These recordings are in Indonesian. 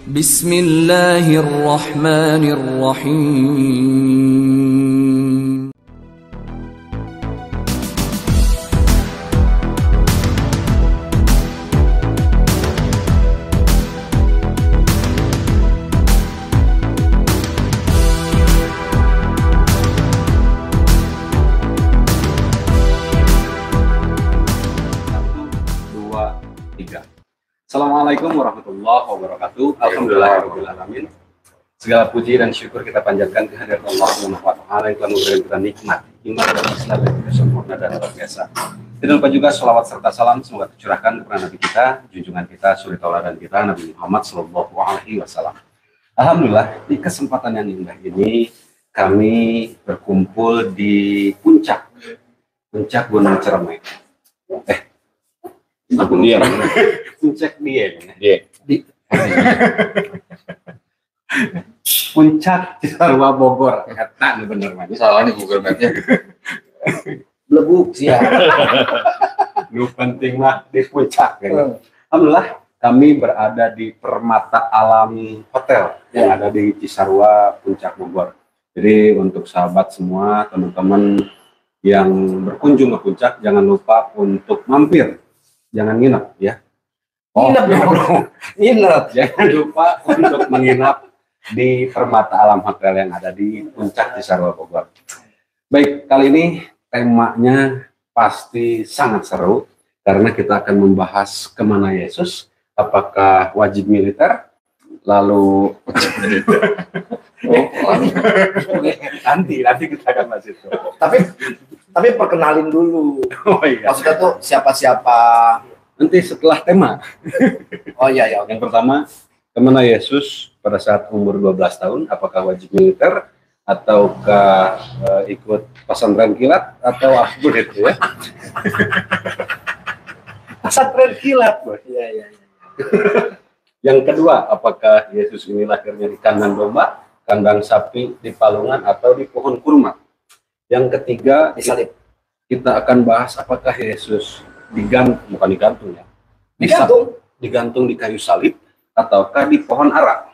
Bismillahirrahmanirrahim. Assalamualaikum warahmatullahi wabarakatuh. Alhamdulillahirrahmanirrahim. Segala puji dan syukur kita panjatkan kehadirat Allah Subhanahu wa Ta'ala yang telah memberikan kita nikmat, iman dan Islam yang juga sempurna dan luar biasa. Dan lupa juga sholawat serta salam semoga tercurahkan kepada Nabi kita, junjungan kita, suri tauladan kita, Nabi Muhammad Sallallahu Alaihi Wasallam. Alhamdulillah, di kesempatan yang indah ini kami berkumpul di puncak Gunung Ciremai. Puncak Puncak Cisarua Bogor. Kata bener mah. Salah nih Google Map-nya. Blebuk sih ya. Lu penting mah di puncak. Alhamdulillah kami berada di Permata Alam Hotel yang ada di Cisarua Puncak Bogor. Jadi untuk sahabat semua, teman-teman yang berkunjung ke puncak, jangan lupa untuk mampir. Jangan nginep ya. Nginep. Jangan lupa untuk menginap di Permata Alam Hotel yang ada di Puncak Cisarua Bogor. Baik, kali ini temanya pasti sangat seru karena kita akan membahas kemana Yesus, apakah wajib militer, lalu nanti kita akan bahas itu. Tapi perkenalin dulu. Oh iya. Maksudnya tuh siapa-siapa. Nanti setelah tema. Oh iya ya. Yang pertama, kemana Yesus pada saat umur 12 tahun? Apakah wajib militer ataukah ikut pesantren kilat atau apa itu ya? Pesantren kilat, Bos. Iya. Yang kedua, apakah Yesus ini lahirnya di kandang domba, kandang sapi, di palungan atau di pohon kurma? Yang ketiga, kita akan bahas apakah Yesus digantung di kayu salib ataukah di pohon ara.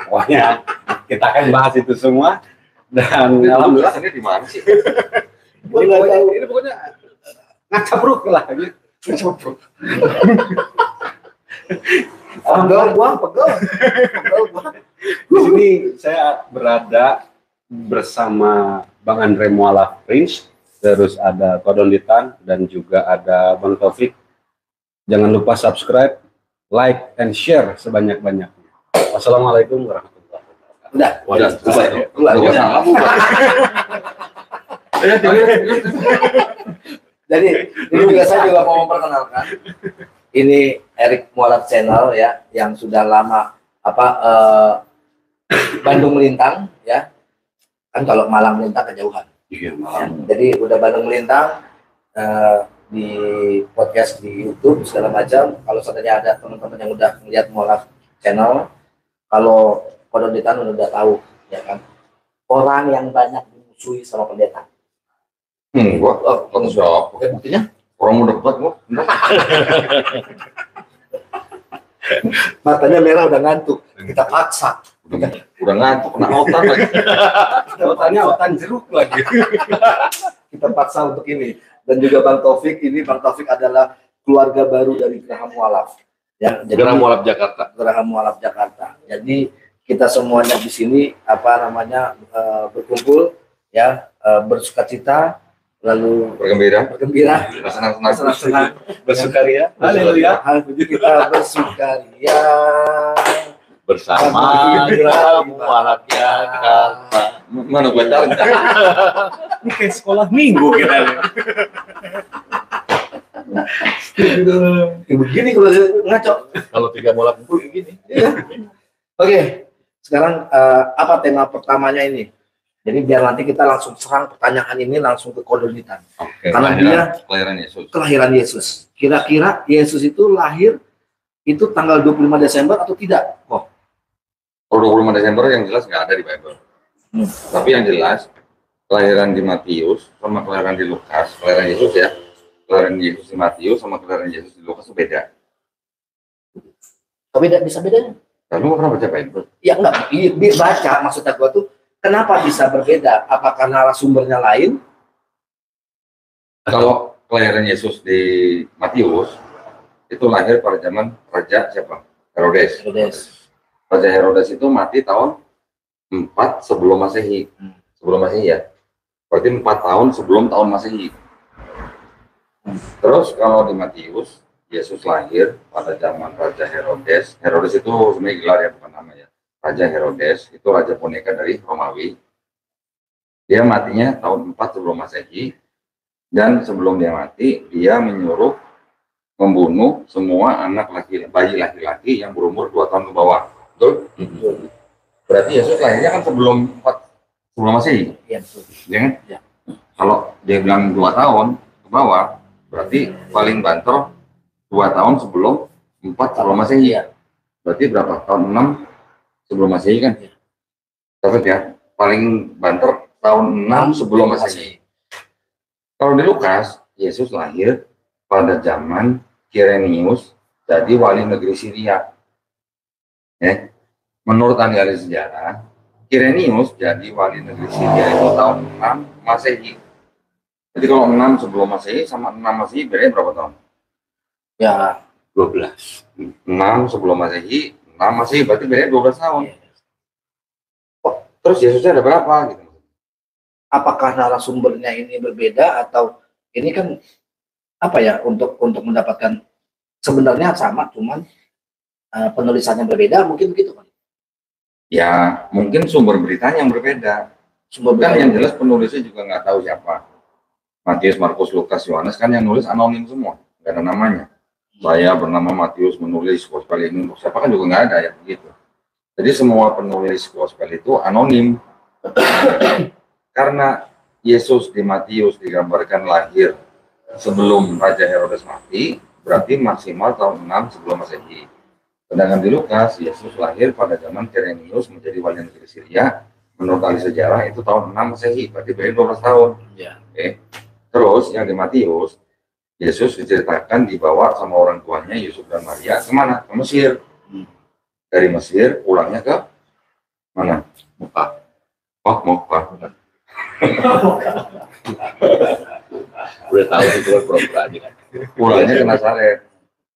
Pokoknya kita akan bahas itu semua dan alhamdulillah ini di mana sih? Ini pokoknya ngacabruk lah gitu. Ngacabruk. Pegel. Di sini saya berada bersama Bang Andre Mualaf Prince, terus ada Kodon Ditan dan juga ada Bang Taufik. Jangan lupa subscribe, like, and share sebanyak-banyaknya. Wassalamualaikum warahmatullahi wabarakatuh. Jadi ini juga saya juga mau memperkenalkan. Ini Erik Mualaf Channel ya, yang sudah lama Bandung melintang ya. Kan kalau Malang melintang kejauhan. Iya, Malang. Jadi udah Bandung melintang di podcast di YouTube segala macam. Kalau seandainya ada teman-teman yang udah melihat Mualaf Channel, kalau Kodon Ditan udah tahu ya kan. Orang yang banyak dimusuhi sama pendeta. Gua langsung jawab. Oke, buktinya orang udah debat gua. Matanya merah udah ngantuk. Kita paksa. Udah ngantuk, kena otak lagi. Otan jeruk lagi. Kita paksa untuk ini. Dan juga Bang Taufik, ini Bang Taufik adalah keluarga baru dari Geraha Mualaf. Ya, jadi Geraha Mualaf Jakarta. Geraha Mualaf Jakarta. Jadi kita semuanya di sini berkumpul ya, bersukacita, lalu bergembira, senang-senang, Bersukaria. Haleluya. Kita bersukaria bersama Geraha Mualaf Jakarta. Mana gua tahu? Ini kayak sekolah minggu kita. Begini kalau ngaco. Kalau tiga mualaf kumpul gini. Oke, sekarang apa tema pertamanya ini? Jadi biar nanti kita langsung serang pertanyaan ini langsung ke Kodon Ditan. Karena dia kelahiran Yesus. Kira-kira Yesus itu lahir itu tanggal 25 Desember atau tidak? Kalau 25 Desember yang jelas nggak ada di Bible. Tapi yang jelas kelahiran di Matius sama kelahiran di Lukas, kelahiran Yesus ya, kelahiran Yesus di Matius sama kelahiran Yesus di Lukas itu beda. Kok bisa bedanya? Lalu nggak pernah baca Bible? Ya enggak, baca, maksudnya gua tuh kenapa bisa berbeda? Apa karena sumbernya lain? Kalau kelahiran Yesus di Matius itu lahir pada zaman Raja siapa? Herodes. Raja Herodes itu mati tahun 4 sebelum Masehi. Sebelum Masehi ya. Berarti 4 tahun sebelum tahun Masehi. Terus kalau di Matius, Yesus lahir pada zaman Raja Herodes. Herodes itu sebenarnya gelar ya, bukan nama ya. Raja Herodes itu raja boneka dari Romawi. Dia matinya tahun 4 sebelum Masehi. Dan sebelum dia mati, dia menyuruh membunuh semua anak bayi laki-laki yang berumur 2 tahun ke bawah. Betul? Berarti Yesus lahirnya kan sebelum Masehi. Iya, betul. Ya kan? Ya. Kalau dia bilang 2 tahun ke bawah, berarti paling banter 2 tahun sebelum 4 sebelum Masehi. Iya. Berarti berapa? Tahun 6 sebelum Masehi kan? Iya. Catat ya, paling banter tahun 6 sebelum Masehi. Kalau di Lukas, Yesus lahir pada zaman Kirenius jadi wali negeri Syria. Ya. Menurut ahli sejarah, Kirenius jadi wali negeri Syria itu tahun 6 Masehi. Jadi kalau 6 sebelum Masehi sama 6 Masehi bedanya berapa tahun? Ya, 12. 6 sebelum Masehi, 6 Masehi berarti bedanya 12 tahun. Oh, terus Yesusnya ada berapa gitu? apakah narasumbernya ini berbeda atau ini kan apa ya untuk mendapatkan sebenarnya sama cuman penulisannya berbeda mungkin begitu kan? Ya mungkin sumber beritanya yang berbeda. Sumber Kan berita yang jelas penulisnya juga nggak tahu siapa. Matius, Markus, Lukas, Yohanes kan yang nulis anonim semua, nggak ada namanya. Saya bernama Matius menulis gospel ini untuk siapa kan juga nggak ada ya begitu. Jadi semua penulis gospel itu anonim. Karena Yesus di Matius digambarkan lahir sebelum Raja Herodes mati, berarti maksimal tahun 6 sebelum Masehi. Sedangkan di Lukas, Yesus lahir pada zaman Kirenius menjadi wali negeri Syria. Menurut ahli sejarah itu tahun 6 Masehi, berarti beda 12 tahun. Ya. Oke. Terus yang di Matius, Yesus diceritakan dibawa sama orang tuanya Yusuf dan Maria kemana? Ke Mesir. Dari Mesir pulangnya ke mana? Mekah. Oh, Mekah. Udah tahu itu pura-pura aja kan. Pulangnya ke Nazaret.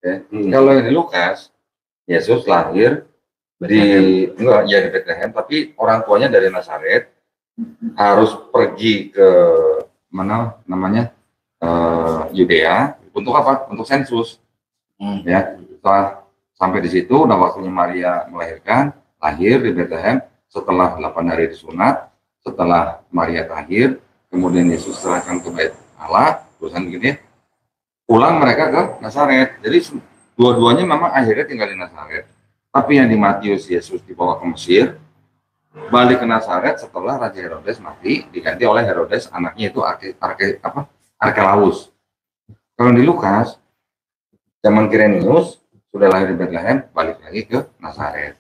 Ya. Kalau yang di Lukas, Yesus lahir di Bethlehem, tapi orang tuanya dari Nazaret harus pergi ke mana namanya Yudea untuk apa? Untuk sensus. Ya, setelah sampai di situ, udah waktunya Maria melahirkan, lahir di Bethlehem. Setelah 8 hari disunat, setelah Maria lahir, kemudian Yesus serahkan ke Bait Allah, terusan begini, pulang mereka ke Nazaret. Jadi dua-duanya memang akhirnya tinggal di Nazaret. Tapi yang di Matius Yesus dibawa ke Mesir, balik ke Nazaret setelah Raja Herodes mati, diganti oleh Herodes anaknya itu Arkelaus. Kalau di Lukas, zaman Kirenius sudah lahir di Bethlehem, balik lagi ke Nazaret.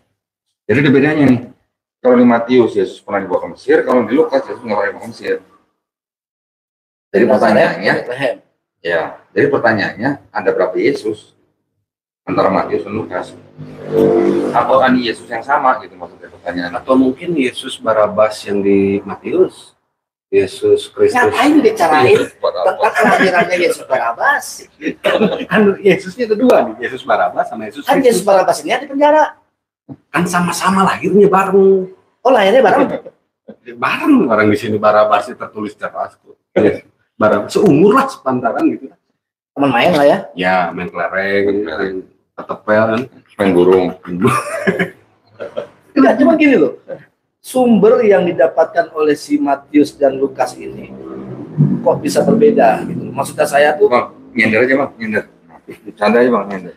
Jadi ada bedanya nih. Kalau di Matius Yesus pernah dibawa ke Mesir, kalau di Lukas Yesus nggak pernah dibawa ke Mesir. Jadi pertanyaannya, jadi pertanyaannya ada berapa Yesus antara Matius dan Lukas? Apakah ini Yesus yang sama gitu maksudnya pertanyaan? Atau mungkin Yesus Barabas yang di Matius, Yesus Kristus. Ngapain dibicarain tentang kelahirannya Yesus Barabas? Kan Yesusnya kedua nih, Yesus Barabas sama Yesus Kan Kristus. Yesus Barabas ini di penjara. Kan sama-sama lahirnya bareng. Oh lahirnya bareng. Bareng orang di sini Barabas tertulis secara asli. Barabas seumur lah sepantaran gitu. Teman main lah ya. Ya main kelereng, main ketepel, Main burung. Enggak, cuma gini loh. Sumber yang didapatkan oleh si Matius dan Lukas ini kok bisa berbeda gitu. Maksudnya saya tuh Bang, nyender aja bang, nyender. Canda aja bang, nyender.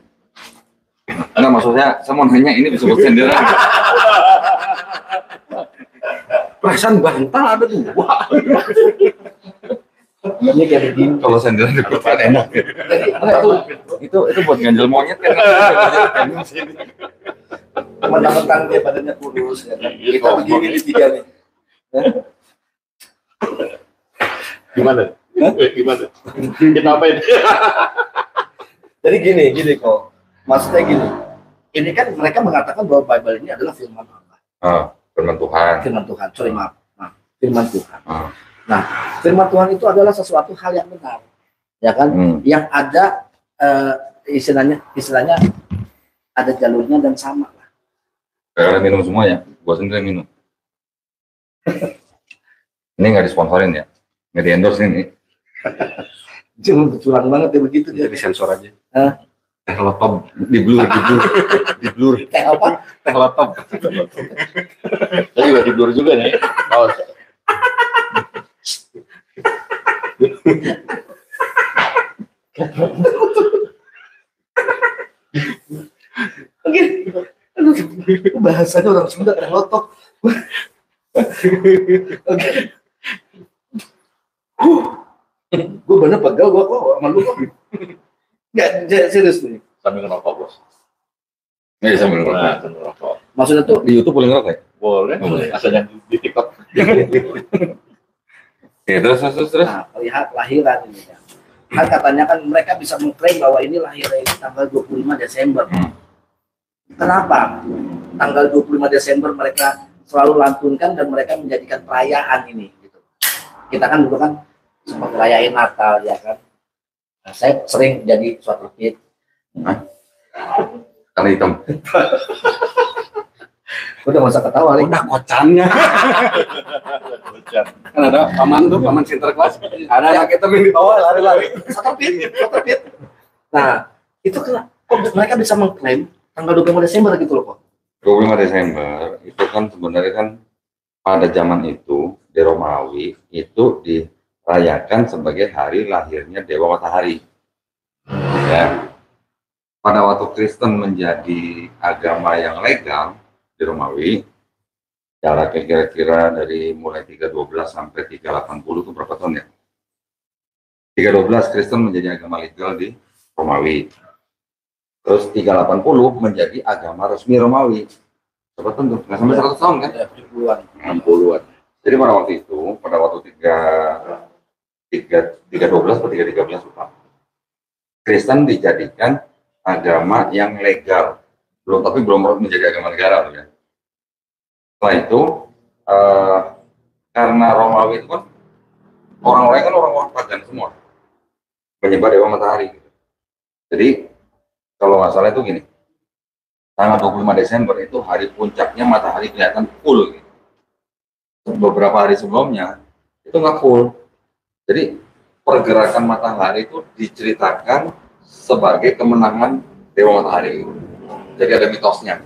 Enggak, maksudnya saya mau nanya ini disebut senderan. perasaan bantal ada dua. ini kayak begini. Kalau senderan diputar enak. Jadi enggak tuh Itu buat ganjel monyet kan. mentang-mentang dia badannya kurus ya kan. Kita begini di tiga nih. Gimana? Gimana? Kita apain? Jadi gini kok. Maksudnya gini. ini kan mereka mengatakan bahwa Bible ini adalah firman Allah. Firman Tuhan. Firman Tuhan, sorry maaf. Firman Tuhan. Nah, firman Tuhan itu adalah sesuatu hal yang benar, ya kan? Yang ada istilahnya ada jalurnya dan sama lah. Kalian minum semua ya, gua sendiri minum. Ini nggak disponsorin ya, nggak di endorse ini. Cuma curang banget ya begitu. Jadi sensor aja. Teh lotop di blur. Teh apa? Teh lotop. Saya juga di blur juga nih. Oke. Aduh, bahasanya orang Sunda teh lotop. Oke. Gue bener pegel gue kok sama lu kok. Nggak, serius nih. Sambil ngerokok bos. Nggak sambil ngerokok. Maksudnya tuh Di YouTube boleh ngerokok ya? Boleh. Asal jangan di TikTok. Ya terus. nah, lihat lahiran ini ya. Kan katanya kan mereka bisa mengklaim bahwa ini lahirnya ini tanggal 25 Desember. Kenapa? Tanggal 25 Desember mereka selalu lantunkan dan mereka menjadikan perayaan ini gitu. Kita kan dulu kan sempat ngerayain Natal ya kan. Nah, saya sering jadi suatu hit. Karena hitam. Udah masa ketawa nih. Udah kocannya. Kan ada paman Sinterklas. Ada anak kita main di bawah lari-lari. Satu pit. Nah, itu kok mereka bisa mengklaim tanggal 25 Desember gitu loh kok. 25 Desember itu kan sebenarnya kan pada zaman itu di Romawi itu dirayakan sebagai hari lahirnya Dewa Matahari. Ya. Pada waktu Kristen menjadi agama yang legal di Romawi, jaraknya kira-kira dari mulai 312 sampai 380 itu berapa tahun ya? 312 Kristen menjadi agama legal di Romawi. Terus 380 menjadi agama resmi Romawi. Berapa tahun tuh? Nggak sampai 100 tahun kan? 70-an. 60-an. Jadi pada waktu 312 atau 313 lupa. Kristen dijadikan agama yang legal. Tapi belum menjadi agama negara. Ya. Setelah itu, karena Romawi itu kan orang-orang kan orang-orang pagan semua. Menyembah Dewa Matahari. Gitu. Jadi, kalau nggak salah itu gini, tanggal 25 Desember itu hari puncaknya matahari kelihatan full. Gitu. Beberapa hari sebelumnya itu nggak full. Jadi pergerakan matahari itu diceritakan sebagai kemenangan Dewa Matahari. Gitu. Jadi ada mitosnya.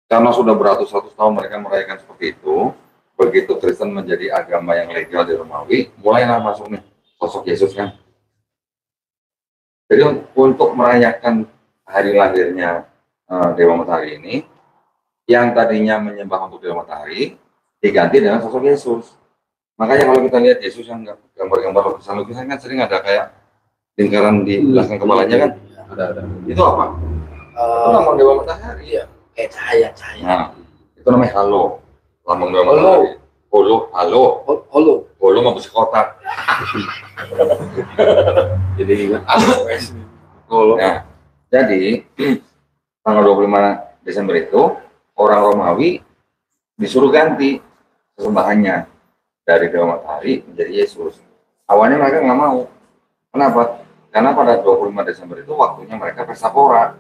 Karena sudah beratus-ratus tahun mereka merayakan seperti itu, begitu Kristen menjadi agama yang legal di Romawi, mulailah masuk nih sosok Yesus kan. Jadi untuk merayakan hari lahirnya Dewa Matahari ini, yang tadinya menyembah untuk Dewa Matahari, diganti dengan sosok Yesus. Makanya kalau kita lihat Yesus yang gambar-gambar lukisan kan sering ada kayak lingkaran di belakang kepalanya kan. Ada. Itu apa? Itu lambang Dewa Matahari. Iya, kayak cahaya. Nah, itu namanya halo. Lambang Dewa Matahari. Halo mah besi kotak. Jadi ingat Nah, jadi tanggal 25 Desember itu orang Romawi disuruh ganti sesembahannya dari Dewa Matahari menjadi Yesus. Awalnya mereka nggak mau. Kenapa? Karena pada 25 Desember itu waktunya mereka pesta pora.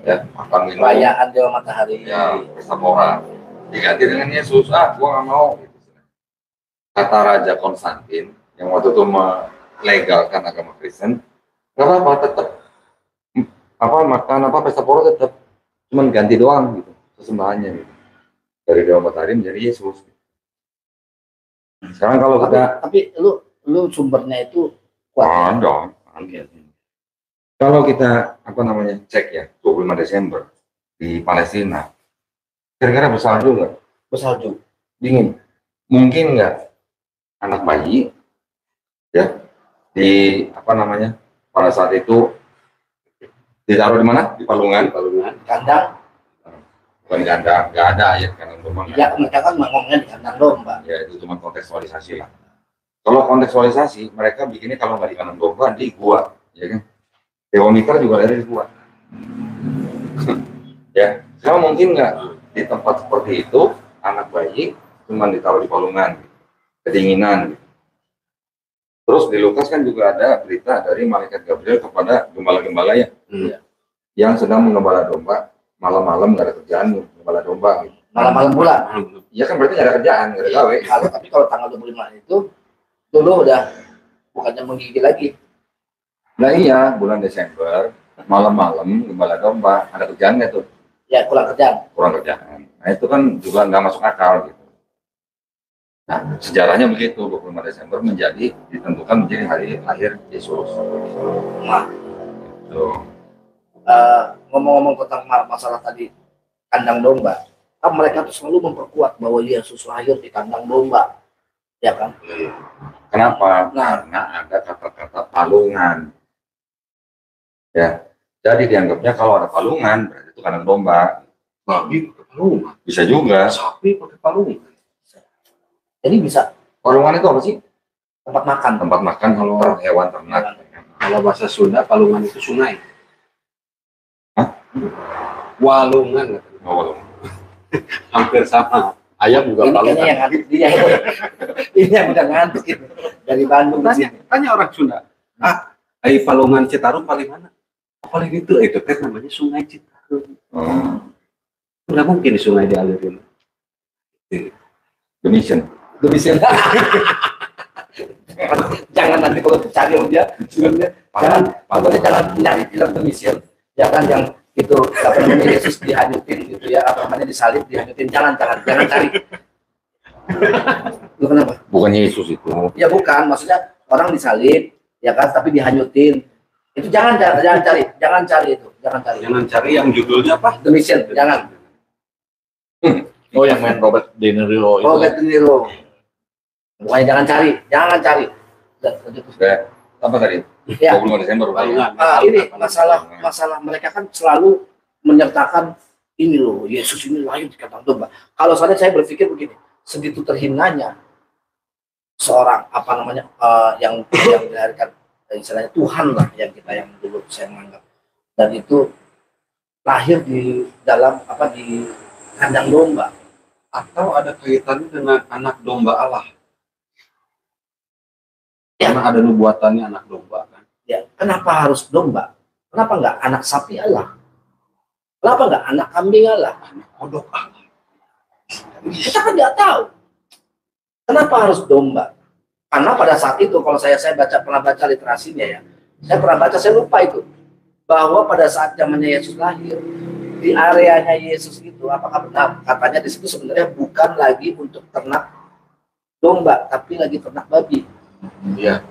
Ya, makan minum. Perayaan Dewa Matahari. Ya, pesta pora. Diganti dengan Yesus. Gua nggak mau. Kata Raja Konstantin yang waktu itu melegalkan agama Kristen, nggak apa-apa, tetap makan pesta pora tetap, cuman ganti doang gitu sesembahannya gitu. Dari Dewa Matahari menjadi Yesus. Sekarang kalau tapi lu sumbernya itu kuat. dong. Kalau kita cek ya 25 Desember di Palestina, kira-kira bersalju nggak? Bersalju. Dingin. Mungkin nggak anak bayi ya di pada saat itu ditaruh di mana? Di palungan. Kandang. Bukan di kandang, nggak ada ayat kandang domba. Ya, mereka kan ngomongnya di kandang domba. Ya itu cuma kontekstualisasi lah. Kalau kontekstualisasi, mereka bikinnya kalau nggak di kandang domba di gua, ya kan? Dewa Mitra juga ada di gua. Ya, kalau mungkin nggak di tempat seperti itu anak bayi cuma ditaruh di palungan, kedinginan. Terus di Lukas kan juga ada berita dari malaikat Gabriel kepada gembala-gembala ya, yang sedang menggembala domba, malam-malam nggak ada kerjaan menggembala domba. Gitu. Malam-malam pula. Iya kan berarti nggak ada kerjaan, nggak ada gawe. Tapi kalau tanggal 25 itu dulu udah bukannya menggigil lagi. Nah iya, bulan Desember, malam-malam gembala domba, ada kerjaan nggak tuh? Ya kurang kerjaan. Kurang kerjaan. Nah itu kan juga nggak masuk akal gitu. Nah, sejarahnya begitu, 25 Desember ditentukan menjadi hari lahir Yesus. Nah, So, ngomong-ngomong tentang masalah tadi kandang domba, kan mereka tuh selalu memperkuat bahwa Yesus lahir di kandang domba, ya kan? kenapa? Karena ada kata-kata palungan. Ya, jadi dianggapnya kalau ada palungan berarti itu kandang domba. Babi pakai palungan, Bisa juga. sapi pakai palungan. Jadi bisa Palungan itu apa sih? tempat makan. Tempat makan kalau hewan ternak. Kalau bahasa Sunda, palungan itu sungai. Hah? Walungan. Oh, Hampir sama. Ayam juga Ini kayaknya palungan. yang ngantuk dia. Ini yang udah ngantuk ini. Dari Bandung ke sini. Tanya orang Sunda. Ai palungan Citarum paling mana? Paling itu kan namanya Sungai Citarum. Nggak mungkin di sungai dialirin. demikian. Demikian. Jangan nanti kalau cari dia filmnya, jangan pokoknya jangan nyari film demikian. Jangan yang itu apa namanya Yesus dihanyutin gitu ya, apa namanya disalib dihanyutin, jangan cari. Lu kenapa? Bukan Yesus itu. Ya bukan, maksudnya orang disalib ya kan, tapi dihanyutin. Itu jangan cari itu, jangan cari. Jangan cari yang judulnya apa? Demikian, jangan. Oh, yang main Robert De Niro itu. Robert De Niro. Pokoknya jangan cari. Kayak apa tadi? Ya. 25 Desember. Palungan. Ini masalah mereka kan selalu menyertakan ini loh, Yesus ini lahir di kandang domba. Kalau saya berpikir begini, segitu terhinanya seorang apa namanya yang dilahirkan istilahnya Tuhan lah yang dulu saya menganggap, dan itu lahir di dalam di kandang domba. Atau ada kaitannya dengan anak domba Allah? Ya. Karena ada nubuatannya anak domba kan. Ya, kenapa harus domba? Kenapa enggak anak sapi Allah? Kenapa enggak anak kambing Allah? Anak kodok Allah. Kita kan nggak tahu. Kenapa harus domba? Karena pada saat itu kalau saya pernah baca literasinya ya, saya lupa itu bahwa pada saat zamannya Yesus lahir di areanya Yesus itu, apakah benar katanya di situ sebenarnya bukan lagi untuk ternak domba tapi lagi ternak babi. Iya.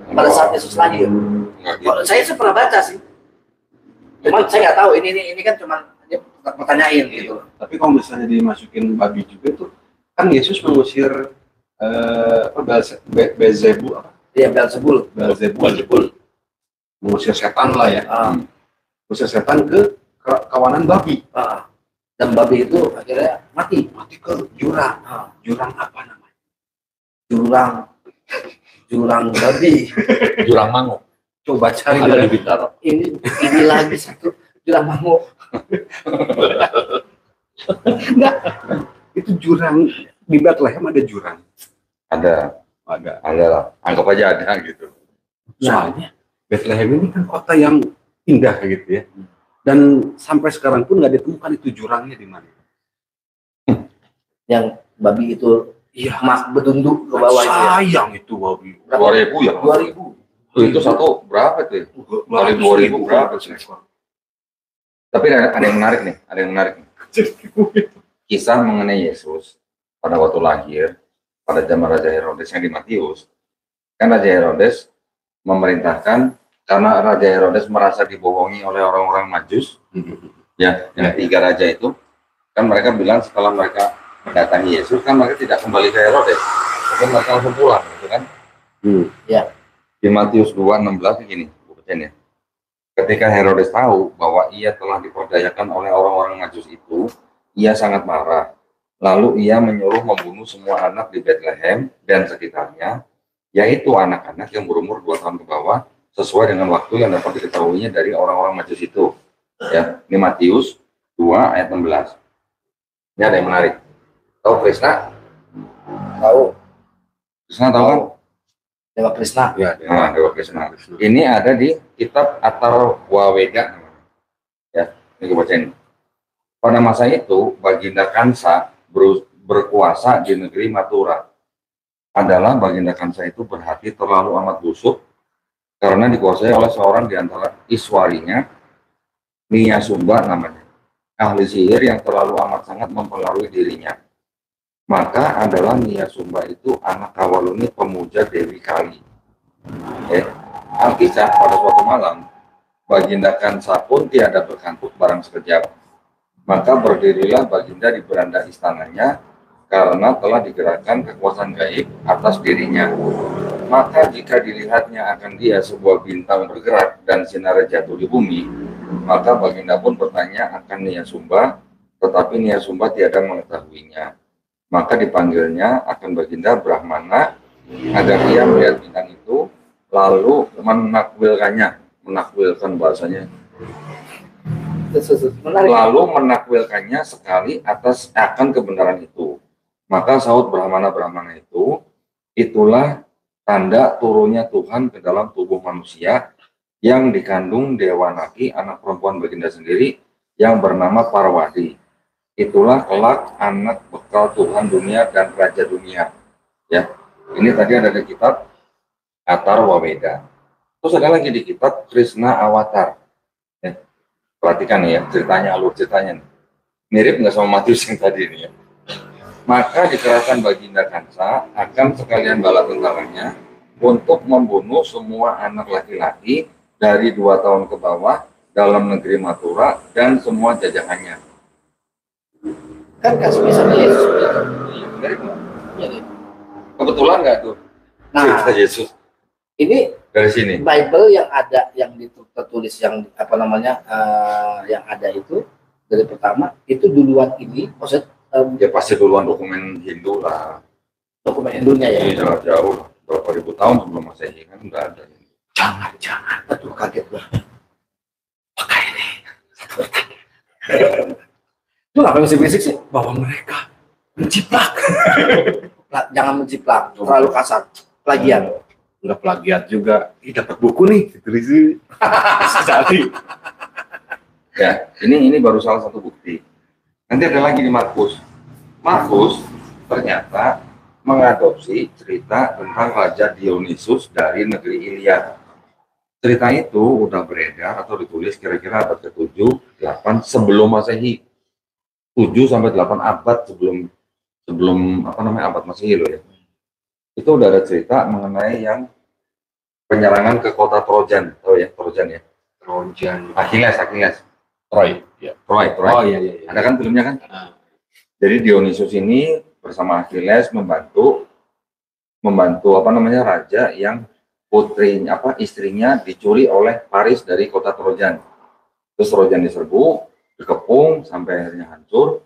Pada saat Yesus lahir. Saya pernah baca sih. Cuman saya nggak tahu ini kan cuma pertanyaan gitu. Tapi kalau misalnya dimasukin babi juga tuh, kan Yesus mengusir Beelzebul apa? Iya, Beelzebul. Mengusir setan lah ya. Mengusir setan ke kawanan babi. Dan babi itu akhirnya mati ke jurang. Jurang apa namanya? Jurang babi. Jurang Mangu. Coba cari Ada di Bintaro. Ini lagi satu jurang mangu. Enggak. Itu jurang di Bethlehem ada jurang. Ada lah. Anggap aja ada gitu. Soalnya Bethlehem ini kan kota yang indah gitu ya. Dan sampai sekarang pun nggak ditemukan itu jurangnya di mana. Yang babi itu bedunduk ke bawah itu. Sayang itu babi. 2000 ya? 2000. Itu satu berapa tuh? Kali 2000 berapa sih? Tapi ada yang menarik nih, Kisah mengenai Yesus pada waktu lahir, pada zaman Raja Herodes yang di Matius. Kan Raja Herodes memerintahkan, karena Raja Herodes merasa dibohongi oleh orang-orang Majus, ya, yang 3 raja itu, kan mereka bilang setelah mereka mendatangi Yesus, kan mereka tidak kembali ke Herodes, tapi mereka langsung pulang, gitu kan? Ya. Di Matius 2:16 begini, ya. Ketika Herodes tahu bahwa ia telah diperdayakan oleh orang-orang Majus itu, ia sangat marah. Lalu ia menyuruh membunuh semua anak di Bethlehem dan sekitarnya, yaitu anak-anak yang berumur 2 tahun ke bawah, sesuai dengan waktu yang dapat diketahuinya dari orang-orang Majus itu. Ya, ini Matius 2 ayat 16. Ini ada yang menarik. Tahu Krishna? Tahu. Krishna tahu kan? Dewa Krishna. Ya, Nah, Dewa Krishna. Ini ada di kitab Atharwaveda. Ya, ini gue bacain. Pada masa itu, Baginda Kansa berkuasa di negeri Mathura. Baginda Kansa itu berhati terlalu amat busuk karena dikuasai oleh seorang di antara iswarinya, Niyasumba namanya, ahli sihir yang terlalu amat sangat mempengaruhi dirinya. Maka Niyasumba itu anak Kawaluni pemuja Dewi Kali. Alkisah pada suatu malam, Baginda Kansa pun tiada berkantuk barang sekejap. Maka berdirilah Baginda di beranda istananya karena telah digerakkan kekuasaan gaib atas dirinya. Maka jika dilihatnya akan dia sebuah bintang bergerak dan sinar jatuh di bumi, maka Baginda pun bertanya akan Niyasumba, tetapi Niyasumba tiada mengetahuinya. Maka dipanggilnya akan Baginda Brahmana agar ia melihat bintang itu, lalu menakwilkan bahasanya. Lalu menakwilkannya sekali akan kebenaran itu. Maka sahut Brahmana itu, itulah tanda turunnya Tuhan ke dalam tubuh manusia yang dikandung Dewanaki, anak perempuan Baginda sendiri, yang bernama Parwadi. Itulah kelak anak bekal Tuhan dunia dan Raja dunia. Ya, ini tadi ada di kitab Atharwaveda. Terus ada lagi di kitab Krishna Avatar. Ya, perhatikan ya ceritanya, alur ceritanya nih. Mirip nggak sama Matius yang tadi ini ya. Maka dikerahkan Baginda Kansa akan sekalian bala tentaranya untuk membunuh semua anak laki-laki dari 2 tahun ke bawah dalam negeri Mathura dan semua jajahannya. Kan kasusnya sama Yesus. Mirip nggak? Jadi, Kebetulan nggak tuh cerita nah, Yesus ini dari sini? Bible yang ada, yang tertulis, yang apa namanya, yang ada itu dari pertama itu duluan ini, maksud Ya pasti duluan dokumen Hindu lah. dokumen Hindunya ya. Ini jauh berapa ribu tahun sebelum Masehi kan udah ada. Jangan, aduh kaget gua. Pakai ini. Lu ngapain mesti berisik sih? Bahwa mereka menjiplak. Jangan menjiplak, terlalu kasar. Plagiat. Enggak plagiat juga. Dapat buku nih, ditulis sekali. Ya, ini baru salah satu bukti. Nanti ada lagi di Markus. Markus ternyata mengadopsi cerita tentang Raja Dionysus dari negeri Iliad. Cerita itu udah beredar atau ditulis kira-kira abad ke-7, 8 sebelum Masehi. 7 sampai 8 abad sebelum abad Masehi loh ya. Itu udah ada cerita mengenai yang penyerangan ke kota Trojan. Tahu ya, Trojan ya? Trojan. Achilles. Troy. Ya. Troy. Oh iya. Ada kan filmnya kan? Jadi Dionysus ini bersama Achilles membantu raja yang istrinya dicuri oleh Paris dari kota Trojan. Terus Trojan diserbu, dikepung sampai akhirnya hancur.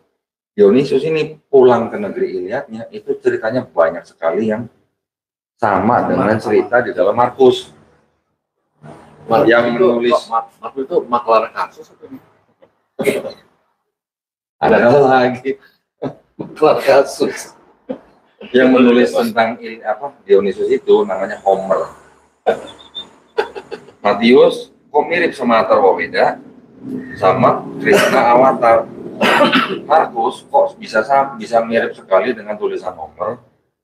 Dionysus ini pulang ke negeri Iliadnya, itu ceritanya banyak sekali yang sama dengan cerita di dalam Markus. Yang menulis Markus itu maklar kasus atau ada lagi maklar kasus. yang menulis tentang Dionysus itu namanya Homer. Matius kok mirip sama Atharwaveda sama Krishna Avatar. Markus kok bisa mirip sekali dengan tulisan Homer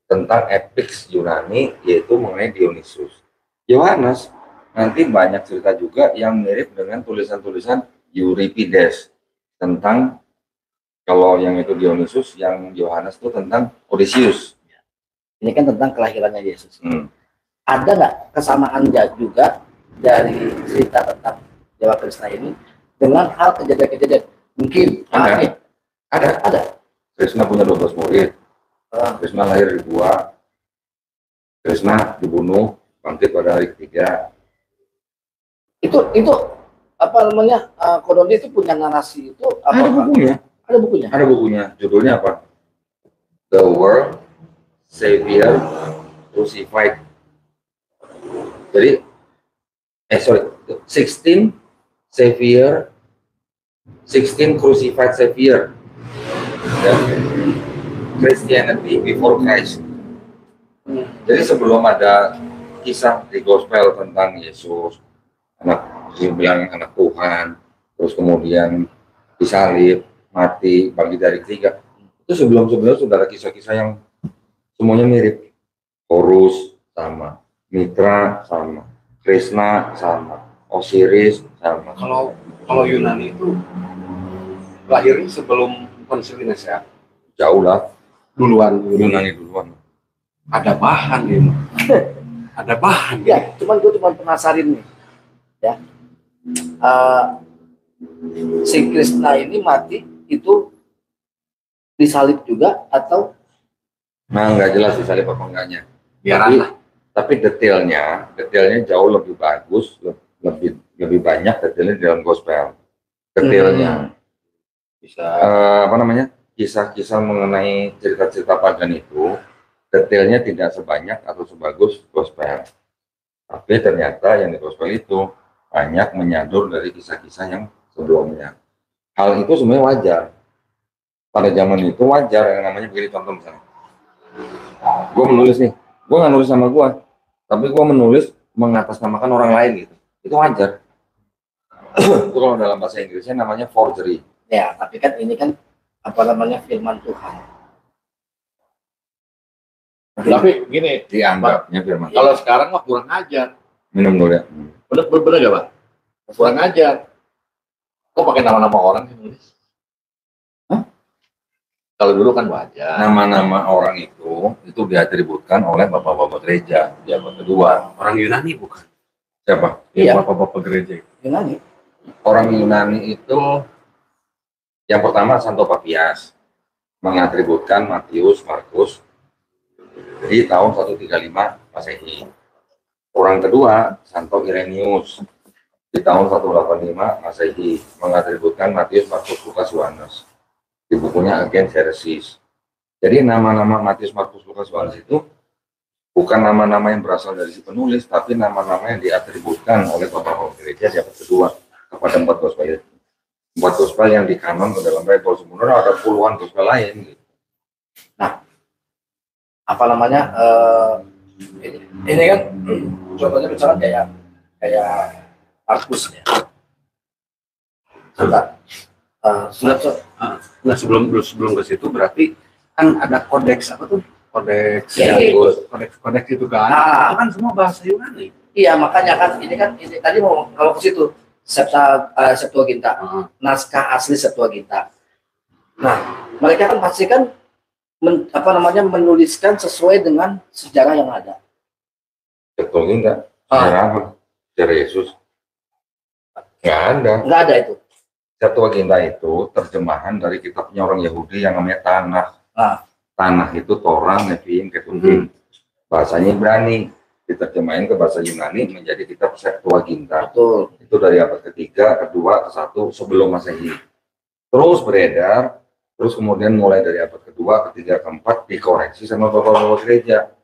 tentang epics Yunani, yaitu mengenai Dionysus. Yohanes nanti banyak cerita juga yang mirip dengan tulisan-tulisan Euripides tentang, kalau yang itu Dionysus, yang Yohanes itu tentang Odysseus. Ini kan tentang kelahirannya Yesus. Ada nggak kesamaan juga dari cerita tentang Dewa Krishna ini dengan hal kejadian-kejadian? Mungkin ada. Krishna punya 12 murid. Krishna lahir di gua. Krishna dibunuh, bangkit pada hari ketiga. Itu apa namanya, Kodoni itu punya narasi itu apa? Ada bukunya. Judulnya apa? The World Savior Crucified. Jadi 16 Savior 16 crucified savior. Ya. Christianity before Christ. Jadi sebelum ada kisah di gospel tentang Yesus, dibilang anak Tuhan, terus kemudian disalib, mati, bangkit dari ketiga, itu sebelum-sebelumnya sudah ada kisah-kisah yang semuanya mirip. Horus sama, Mitra sama, Krishna sama, Osiris sama. Kalau Yunani itu lahirnya sebelum konsili Nicea. Jauh lah, Duluan Yunani duluan. Ada bahan ini. Ada bahan. Ya, gue cuma penasaran nih, ya. Si Krishna ini mati itu disalib juga atau? Nah, nggak jelas disalib apa enggaknya. Biarlah. Tapi detailnya jauh lebih bagus, lebih banyak detailnya di dalam gospel. Detailnya Bisa apa namanya, kisah-kisah mengenai cerita-cerita pagan itu detailnya tidak sebanyak atau sebagus gospel. Tapi ternyata yang di gospel itu banyak menyadur dari kisah-kisah yang sebelumnya. Hal itu sebenarnya wajar. Pada zaman itu wajar yang namanya begini, contoh misalnya. Gue menulis nih, gue nggak nulis sama gue, tapi gue menulis mengatasnamakan orang lain gitu. Itu wajar. Itu kalau dalam bahasa Inggrisnya namanya forgery. Ya, tapi kan ini kan apa namanya firman Tuhan. Tapi gini, Dianggapnya firman. kalau sekarang mah kurang ajar. Minum dulu ya. Bener gak, Pak? Kurang ajar. Kok pakai nama-nama orang sih nulis? Hah? Kalau dulu kan wajar. Nama-nama orang itu diatributkan oleh bapak-bapak gereja di abad kedua. orang Yunani bukan? Siapa? Iya. Bapak-bapak gereja. Yunani. Orang Yunani itu yang pertama Santo Papias mengatributkan Matius, Markus di tahun 135 Masehi. Orang kedua Santo Irenaeus di tahun 185 Masehi mengatributkan Matius, Markus, Lukas, Yohanes di bukunya Agen Heresis. Jadi nama-nama Matius, Markus, Lukas, Yohanes itu bukan nama-nama yang berasal dari si penulis, tapi nama-nama yang diatributkan oleh bapak-bapak gereja di abad kedua kepada empat gospel yang dikanon ke dalam Bible. Sebenarnya ada puluhan gospel lain gitu. Nah, apa namanya ini kan contohnya misalnya kayak Markus ya. Nah sebelum ke situ berarti kan ada kodeks apa tuh? Kodeks Ya, kodeks itu kan. Ah. Itu kan semua bahasa Yunani. Iya, makanya kan ini tadi mau kalau ke situ Septuaginta, naskah asli Septuaginta. Nah, mereka kan pasti kan menuliskan sesuai dengan sejarah yang ada. Betul enggak? Sejarah apa? Sejarah Yesus? Nggak ada. Nggak ada itu. Septuaginta itu terjemahan dari kitabnya orang Yahudi yang namanya Tanakh. Tanakh itu Torah, Nevi'im, Ketuvim. Bahasanya Ibrani. Diterjemahin ke bahasa Yunani menjadi kitab Septuaginta. Betul. Itu dari abad ketiga, kedua, ke-1 sebelum Masehi. Terus beredar, terus kemudian mulai dari abad kedua, ketiga, keempat dikoreksi sama bapak-bapak gereja.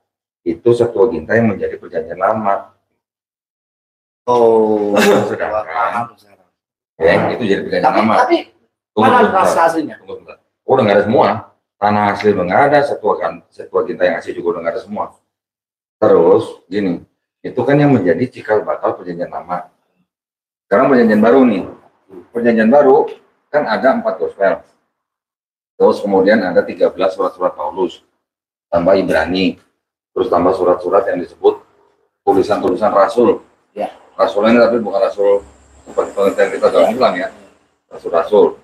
Itu Septuaginta yang menjadi perjanjian lama. Oh, Sedangkan ya, itu jadi perjanjian lama. Tapi mana naskah aslinya? Tunggu sebentar. Udah nggak ada semua. Tanah asli udah nggak ada, Septuaginta yang asli juga udah nggak ada semua. Terus gini, itu kan yang menjadi cikal bakal perjanjian lama. Sekarang perjanjian baru nih. Perjanjian baru kan ada 4 gospel. Terus kemudian ada 13 surat-surat Paulus. Tambah Ibrani. Terus tambah surat-surat yang disebut tulisan-tulisan rasul. Ya. Rasulnya tapi bukan rasul seperti pengertian kita dalam bilang ya. Rasul-rasul.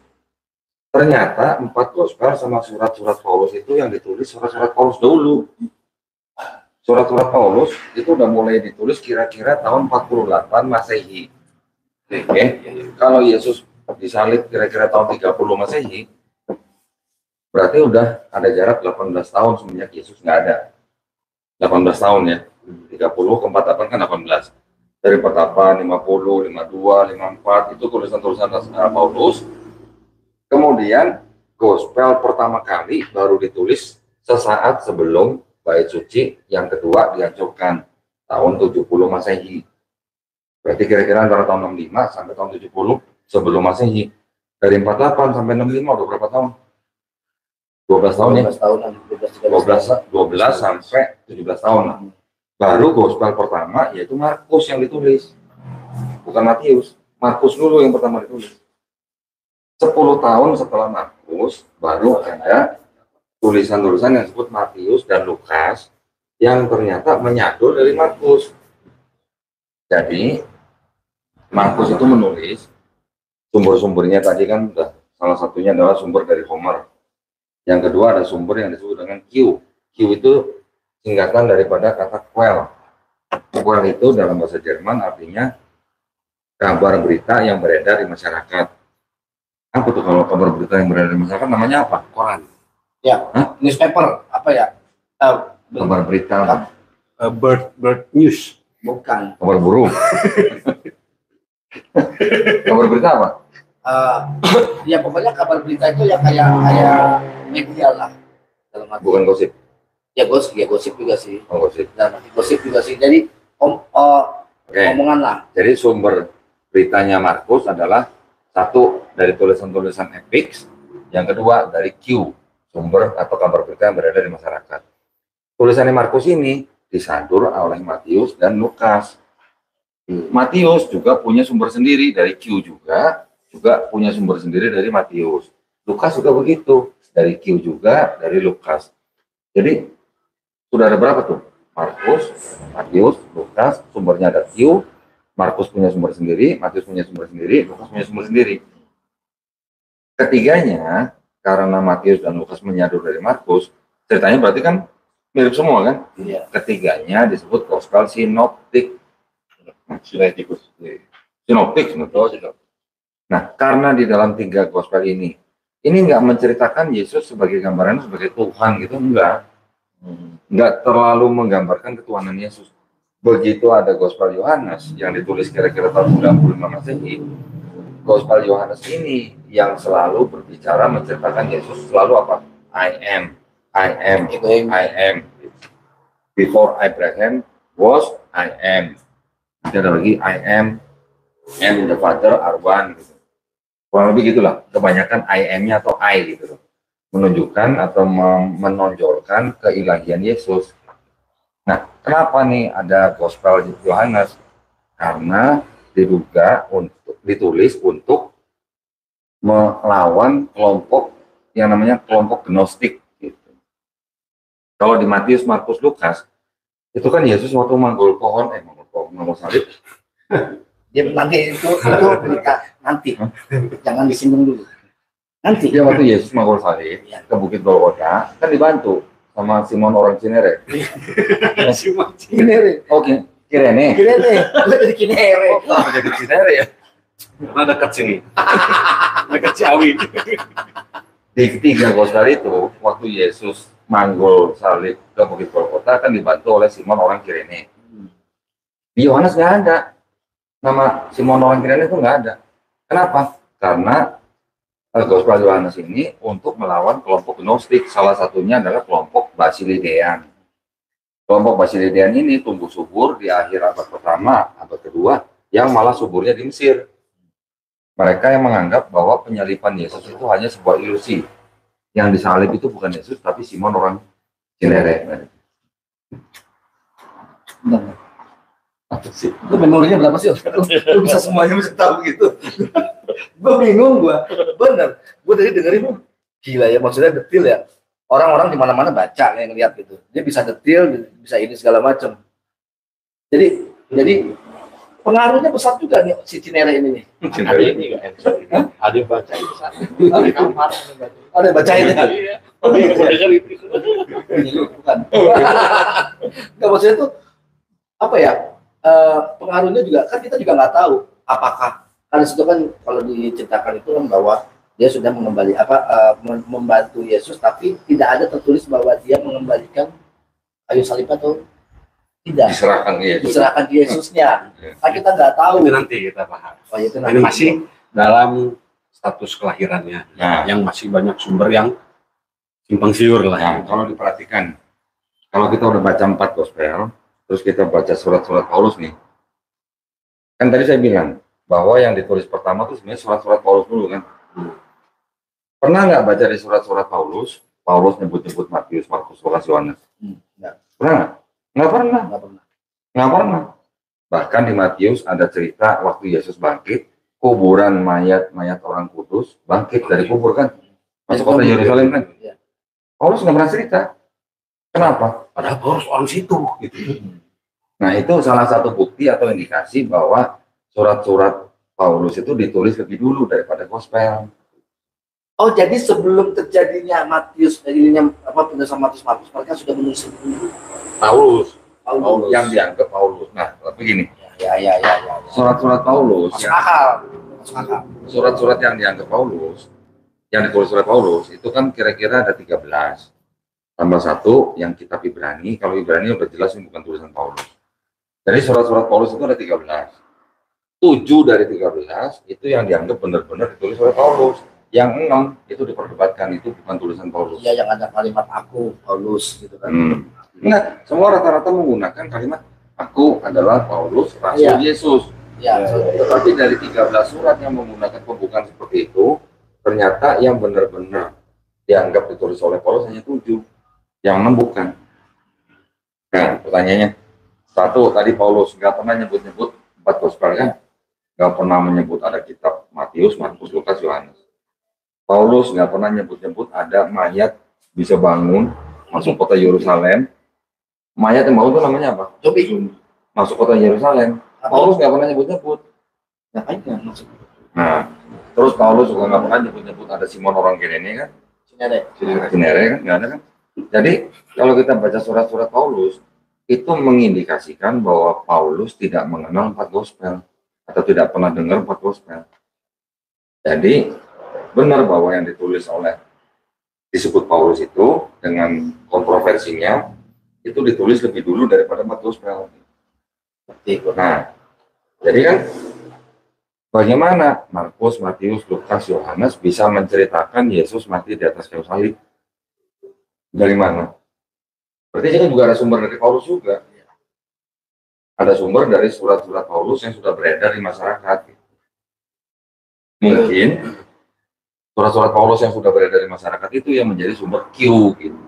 Ternyata 4 gospel sama surat-surat Paulus itu yang ditulis surat-surat Paulus dulu. Surat-surat Paulus itu udah mulai ditulis kira-kira tahun 48 Masehi. Oke. Kalau Yesus disalib kira-kira tahun 30 Masehi, berarti udah ada jarak 18 tahun semenjak Yesus nggak ada. 18 tahun ya. 30 ke 48 kan 18. Dari pertapa 50, 52, 54 itu tulisan-tulisan Paulus. Kemudian gospel pertama kali baru ditulis sesaat sebelum Bait Suci yang kedua dihancurkan tahun 70 Masehi. Berarti kira-kira antara tahun 65 sampai tahun 70 sebelum Masehi. Dari 48 sampai 65 udah berapa tahun? 12 tahun ya? 12 tahunan, 12 sampai 17 tahun lah. Baru gospel pertama yaitu Markus yang ditulis. Bukan Matius. Markus dulu yang pertama ditulis. 10 tahun setelah Markus baru ada tulisan-tulisan yang disebut Matius dan Lukas yang ternyata menyatu dari Markus. Jadi Markus itu menulis sumber-sumbernya tadi kan udah, salah satunya adalah sumber dari Homer. Yang kedua ada sumber yang disebut dengan Q. Q itu singkatan daripada kata quell. Quell itu dalam bahasa Jerman artinya kabar berita yang beredar di masyarakat. Apa tuh kalau kabar berita yang beredar di masyarakat namanya apa? Koran. Ya, newspaper apa ya? Kabar berita. Bird news. Bukan. Kabar burung. Kabar berita apa? Ya pokoknya kabar berita itu ya kayak media lah dalam arti. Bukan gosip. Ya gosip juga sih. Oh, gosip. Dan gosip juga sih. Jadi omongan lah. Jadi sumber beritanya Markus adalah satu dari tulisan-tulisan epics, yang kedua dari Q, sumber atau kabar berita yang berada di masyarakat. Tulisannya Markus ini disandur oleh Matius dan Lukas. Matius juga punya sumber sendiri dari Q juga punya sumber sendiri dari Matius. Lukas juga begitu, dari Q juga, dari Lukas. Jadi sudah ada berapa tuh? Markus, Matius, Lukas, sumbernya ada Q, Markus punya sumber sendiri, Matius punya sumber sendiri, Lukas punya sumber sendiri. Ketiganya, karena Matius dan Lukas menyadur dari Markus, ceritanya berarti kan mirip semua kan? Iya. Ketiganya disebut gospel sinoptik. Sinoptik, Nah, karena di dalam 3 gospel ini nggak menceritakan Yesus sebagai gambaran sebagai Tuhan gitu, nggak terlalu menggambarkan ketuhanan Yesus. Begitu ada Gospel Yohanes yang ditulis kira-kira tahun 95 Masehi, Gospel Yohanes ini yang selalu berbicara menceritakan Yesus selalu apa? I am. Before Abraham was, I am. Nanti ada lagi I am and the Father are one. Gitu. Kurang lebih gitulah. Kebanyakan I am-nya atau I gitu. Menunjukkan atau menonjolkan keilahian Yesus. Nah, kenapa nih ada Gospel Yohanes? Karena ditulis untuk melawan kelompok yang namanya kelompok Gnostik. Gitu. Kalau di Matius, Markus, Lukas, itu kan Yesus waktu manggul salib. Dia nanti itu nanti, jangan disinggung dulu. Nanti. Dia waktu Yesus manggul salib ke Bukit Golgota kan dibantu sama Simon orang Cinere. Simon Cinere. Oke, Kirene. Jadi Cinere. Jadi Cinere ya. Karena dekat sini. Dekat Ciawi. Di 3 gospel itu, waktu Yesus manggul salib ke Bukit Golgota kan dibantu oleh Simon orang Kirene. Di Yohanes nggak ada. Nama Simon orang Kirene itu nggak ada. Kenapa? Karena Gospel Yohanes ini untuk melawan kelompok Gnostik. Salah satunya adalah kelompok Basilidean. Kelompok Basilidean ini tumbuh subur di akhir abad pertama, abad kedua, yang malah suburnya di Mesir. Mereka yang menganggap bahwa penyaliban Yesus itu hanya sebuah ilusi. Yang disalib itu bukan Yesus, tapi Simon orang Cinere. Apa sih? Itu memorinya berapa sih? Lu bisa semuanya bisa tahu gitu. Gue bingung gue. Bener. Gue tadi dengerin, gila ya, maksudnya detil ya. Orang-orang di mana-mana baca yang lihat gitu. Dia bisa detil, bisa ini segala macam. Jadi pengaruhnya besar juga nih si Cinere ini nih. Ada ini kan? Ada yang baca itu sana. Ada kamar. Ada yang baca ini. Iya. Bukan. Nggak, maksudnya tuh apa ya? Pengaruhnya juga kan kita juga nggak tahu apakah karena situ kan kalau diceritakan itu kan bahwa dia sudah membantu Yesus, tapi tidak ada tertulis bahwa dia mengembalikan kayu salib atau tidak diserahkan ke Yesusnya. Nah, kita nggak tahu. Itu nanti kita bahas. Oh, itu Ini masih dalam status kelahirannya, yang masih banyak sumber yang simpang siur lah. Nah, kalau diperhatikan, kalau kita udah baca 4 gospel, terus kita baca surat-surat Paulus nih, kan tadi saya bilang bahwa yang ditulis pertama tuh sebenarnya surat-surat Paulus dulu kan. Pernah nggak baca di surat-surat Paulus? Paulus nyebut-nyebut Matius, Markus, Lukas, Yohanes. Enggak. Pernah nggak? Nggak pernah. Enggak pernah. Nggak pernah. Bahkan di Matius ada cerita waktu Yesus bangkit, kuburan mayat orang kudus bangkit dari kubur kan, masuk kota Yerusalem kan. Iya. Paulus nggak pernah cerita. Kenapa? Padahal Paulus orang situ gitu. Nah itu salah satu bukti atau indikasi bahwa surat-surat Paulus itu ditulis lebih dulu daripada gospel. Oh, jadi sebelum terjadinya Matius, jadinya penulisan Matius Markus, mereka sudah menulis dulu Paulus. Paulus. Yang dianggap Paulus. Nah, begini, Ya. surat-surat Paulus, Masuk akal. Masuk akal. surat-surat yang dianggap Paulus, yang ditulis oleh Paulus, itu kan kira-kira ada 13. Tambah 1 yang kitab Ibrani, kalau Ibrani udah jelas ini bukan tulisan Paulus. Jadi surat-surat Paulus itu ada 13. 7 dari 13 itu yang dianggap benar-benar ditulis oleh Paulus. Yang 6 itu diperdebatkan, itu bukan tulisan Paulus. Iya, yang ada kalimat aku, Paulus gitu kan. Enggak, semua rata-rata menggunakan kalimat aku adalah Paulus, Rasul Iya. Yesus. Ya. Tetapi dari 13 surat yang menggunakan pembukaan seperti itu, ternyata yang benar-benar dianggap ditulis oleh Paulus hanya 7. Yang 6 bukan. Nah, pertanyaannya, 1, tadi Paulus nggak pernah nyebut-nyebut 4 gospel kan? Nggak pernah menyebut ada kitab Matius, Markus, Lukas, Yohanes. Paulus nggak pernah nyebut-nyebut ada mayat bisa bangun masuk kota Yerusalem. Mayat yang bangun itu namanya apa? Cobi. Masuk kota Yerusalem. Paulus nggak pernah nyebut-nyebut. Ngapain ya maksud? Nah, terus Paulus juga nggak pernah nyebut-nyebut ada Simon orang Kirene kan? Sini ada. Cinere kan? Nggak ada kan? Jadi kalau kita baca surat-surat Paulus, itu mengindikasikan bahwa Paulus tidak mengenal 4 gospel atau tidak pernah dengar 4 gospel. Jadi benar bahwa yang ditulis oleh disebut Paulus itu dengan kontroversinya itu ditulis lebih dulu daripada 4 gospel. Nah, jadi kan bagaimana Markus, Matius, Lukas, Yohanes bisa menceritakan Yesus mati di atas kayu salib? Dari mana? Berarti kan juga ada sumber dari Paulus juga. Ada sumber dari surat-surat Paulus yang sudah beredar di masyarakat. Mungkin surat-surat Paulus yang sudah beredar di masyarakat itu yang menjadi sumber Q gitu.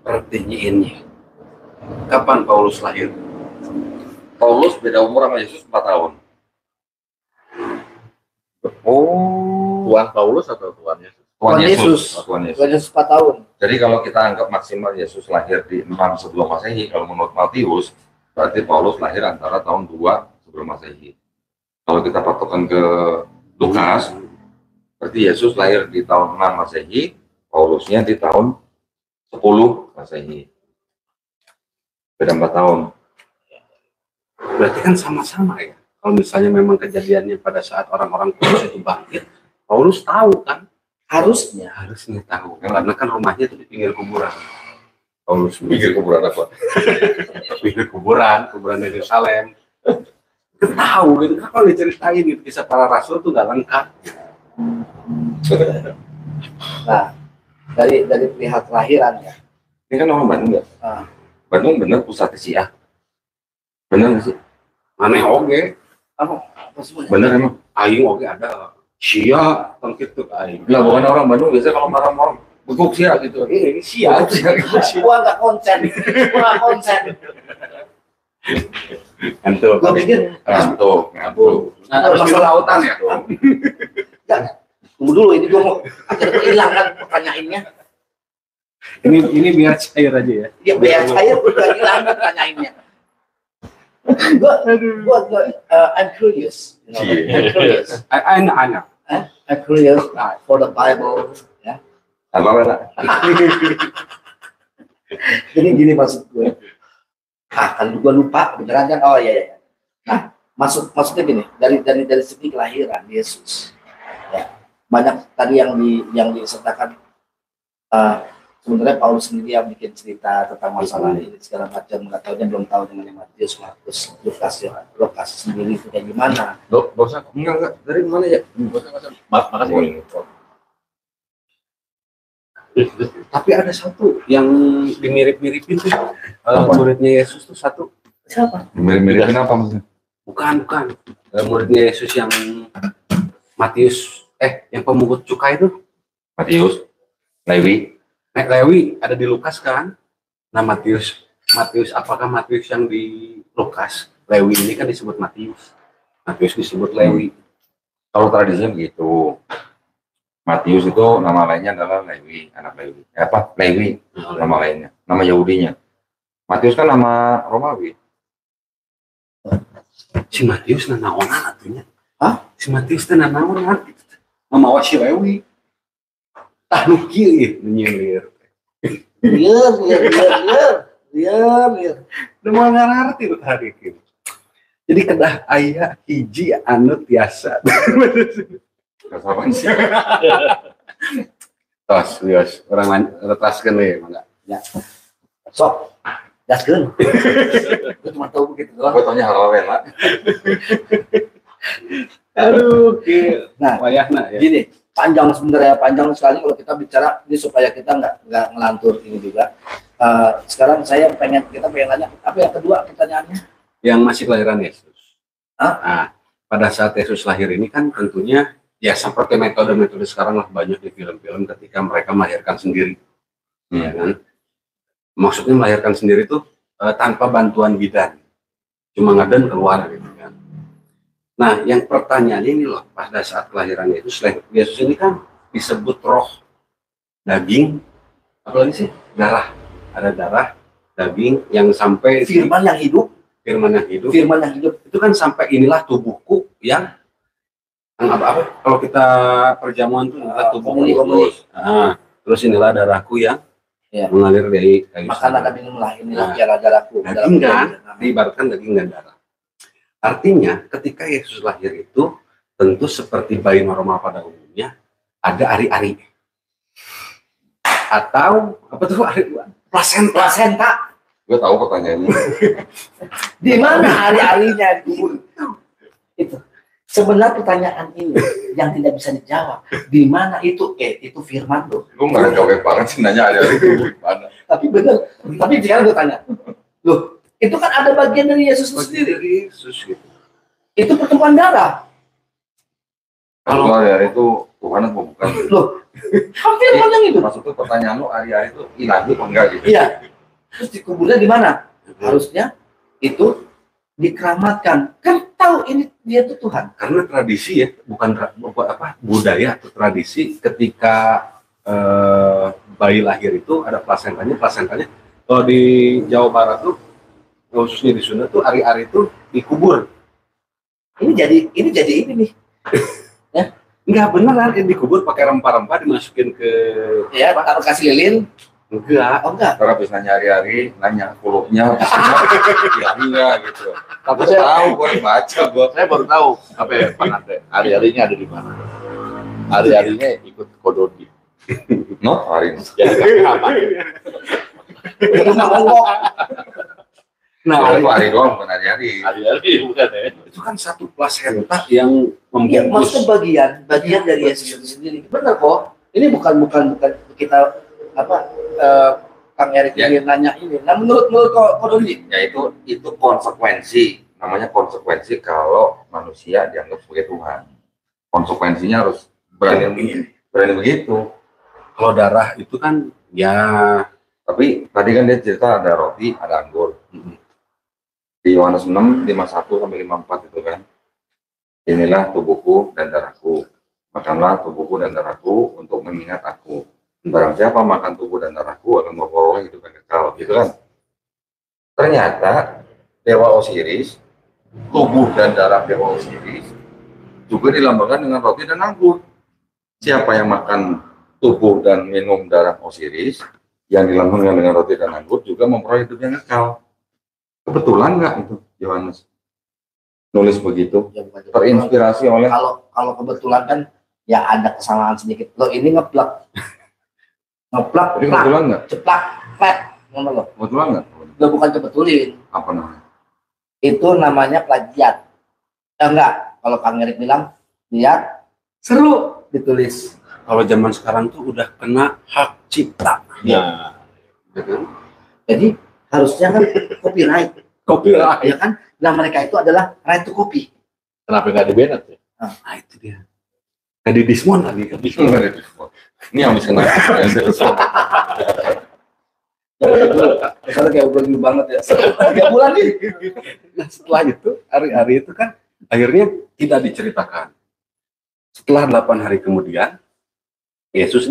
Pertanyaannya, kapan Paulus lahir? Paulus beda umur sama Yesus 4 tahun. Oh. Tuan Paulus atau Tuan Yesus? Tuhan Tuhan Yesus. Yesus. Tuhan Yesus. Tuhan Yesus 4 tahun. Jadi kalau kita anggap maksimal Yesus lahir di 6 sebelum Masehi, kalau menurut Matius, berarti Paulus lahir antara tahun 2 sebelum Masehi. Kalau kita patokan ke Lukas, berarti Yesus lahir di tahun 6 Masehi, Paulusnya di tahun 10 Masehi. Beda 4 tahun. Berarti kan sama-sama ya. Kalau misalnya memang kejadiannya pada saat orang-orang kudus itu bangkit, Paulus tahu kan? Harusnya. Harusnya tahu. Karena kan rumahnya itu di pinggir kuburan. Paulus Pikir kuburan apa? pinggir kuburan Yerusalem. Tahu gitu kan kalau diceritain gitu kisah para rasul tuh nggak lengkap. Nah, dari pihak kelahirannya. Ini kan orang Bandung nggak? Ah. Bandung bener pusat Syiah. Bener nggak sih? Aneh oge. Apa semuanya? Bener emang? Aing oge ada. Sia tangkit tuh aing. Lah bukan orang Bandung biasanya kalau marah orang beguk Syiah gitu. Ini sia. Gua nggak konsen. Gua nggak konsen. Antum. Gua pikir Ngantuk. Masalah lautan ya. tunggu dulu, ini gua mau akhirnya hilang kan pertanyaannya. Ini biar cair aja ya. Ya biar saya udah hilang pertanyaannya. I'm curious. You know, I'm curious. Anak. I'm curious for the Bible. Ya. Apa? Jadi gini maksud gue. Kalau gue lupa beneran kan? Oh iya. Nah, maksudnya gini, dari segi kelahiran Yesus. Ya, banyak tadi yang disertakan. Sebenarnya Paulus sendiri yang bikin cerita tentang masalah ini segala macam, nggak tahunya belum tahu dengan Matius, Markus, Lukas sendiri itu kayak gimana. Dosa enggak dari mana ya? Makasih. Tapi ada satu yang dimirip-miripin tuh muridnya Yesus tuh satu. Siapa? Mirip-miripin apa maksudnya? Bukan. Muridnya Yesus yang Matius Yang pemungut cukai itu Matius, Lewi. Lewi ada di Lukas kan? Nah Matius apakah Matius yang di Lukas? Lewi ini kan disebut Matius. Matius disebut Lewi. Kalau tradisinya begitu. Matius itu nama lainnya adalah Lewi, anak Lewi. Lewi, nama lainnya, nama Yahudinya. Matius kan nama Romawi. Si Matius nama naon atunya? Hah? Si Matius teh nama naon? Nama si Lewi. Tah nu kieu nyindir. Liar. Udah ngarti tuh tadi kieu. Jadi kedah aya hiji anu tiasa. Kasapan sih. Tos, orang retaskeun we mangga. Ya. Sok, gaskeun. Gue cuma tahu begitu doang. Gue tanya halal lah. Aduh, nah, wayahna ya. Gini, panjang sekali kalau kita bicara ini supaya kita nggak ngelantur ini juga. Sekarang kita pengen nanya apa yang kedua pertanyaannya? Yang masih kelahiran Yesus. Hah? Nah, pada saat Yesus lahir ini kan tentunya ya seperti metode-metode sekarang lah banyak di film-film ketika mereka melahirkan sendiri, ya kan? Maksudnya melahirkan sendiri tuh tanpa bantuan bidan, cuma ngaden keluar gitu kan. Nah, yang pertanyaannya ini loh, pada saat kelahiran Yesus ini kan disebut roh, daging, apalagi sih darah, ada darah, daging yang sampai Firman yang hidup itu kan sampai inilah tubuhku yang apa kalau kita perjamuan tuh tubuhku. Nah, terus inilah darahku yang mengalir dari makanan dan minumlah inilah piala darahku. Daging kan diibaratkan daging dan darah. Artinya ketika Yesus lahir itu tentu seperti bayi normal pada umumnya ada ari-ari atau apa tuh plasenta. Gue tahu pertanyaannya. Di mana ari-arinya itu? Sebenarnya pertanyaan ini yang tidak bisa dijawab. Di mana itu? Itu firman loh. Lu nggak ada jawab banget sih nanya ada itu di mana. Tapi benar. Tapi sekarang gue tanya, loh, itu kan ada bagian dari Yesus sendiri. Gitu. Itu pertumpahan darah. Kalau hari itu Tuhan apa bukan? Loh, hampir yang itu. Maksudnya pertanyaan lu hari-hari itu ilahi apa enggak gitu? Iya. Terus dikuburnya di mana? Harusnya itu dikeramatkan. Kan tahu ini dia tuh Tuhan. Karena tradisi ya, bukan budaya atau tradisi ketika bayi lahir itu ada plasentanya. Kalau di Jawa Barat tuh khususnya di Sunda tuh ari-ari itu dikubur. Ini jadi ini nih. Ya, enggak beneran ini dikubur pakai rempah-rempah dimasukin ke taruh kasih lilin. Enggak. Oh enggak. Kalau habis nanya hari-hari, nanya kulupnya, ya enggak gitu. Tapi saya tahu, gue baca, saya baru tahu apa ya Pak Nate. Hari-harinya ada di mana? Hari-harinya ikut kododi. No, hari ini. Jadi apa? Itu mah ngomong. Nah, itu hari doang, bukan hari-hari. Hari-hari bukan ya. Itu kan satu plasenta yang Iya, membungkus. maksudnya bagian dari Yesus itu sendiri. Benar kok. Ini bukan kita Kang Erik Ya. nanya ini. Nah, menurut Kodoli, Ya itu konsekuensi. Namanya konsekuensi kalau manusia dianggap sebagai Tuhan. Konsekuensinya harus berani begitu. Kalau darah itu kan ya Tapi tadi kan dia cerita ada roti, ada anggur. Di Yohanes 6, 51 sampai 54 itu kan. Inilah tubuhku dan darahku. Makanlah tubuhku dan darahku untuk mengingat aku. Barang siapa makan tubuh dan darahku akan memperoleh hidup yang kekal. Gitu kan. Ternyata Dewa Osiris, tubuh dan darah Dewa Osiris juga dilambangkan dengan roti dan anggur. Siapa yang makan tubuh dan minum darah Osiris, yang dilambangkan dengan roti dan anggur juga memperoleh hidup yang kekal. Kebetulan nggak itu Yohanes nulis begitu? ya bukan Terinspirasi oleh kalau kebetulan kan ya ada kesalahan sedikit. Lo ini ngeplak, Jadi kebetulan nggak? ceplak, flat, ngono lo. Kebetulan nggak? Lo bukan kebetulin. Apa namanya? Itu namanya plagiat. Enggak, kalau Kang Erik bilang lihat seru ditulis. kalau zaman sekarang tuh udah kena hak cipta. Nah, Jadi harusnya kan copyright, ya kan? Nah mereka itu adalah right to copy. kenapa nggak di banned ya? Nah itu dia. Jadi Dismon lagi kan. Ini yang bisa nggak? Misalnya kayak bulan banget ya. 3 bulan nih. Nah setelah itu hari-hari itu kan akhirnya tidak diceritakan. Setelah 8 hari kemudian Yesus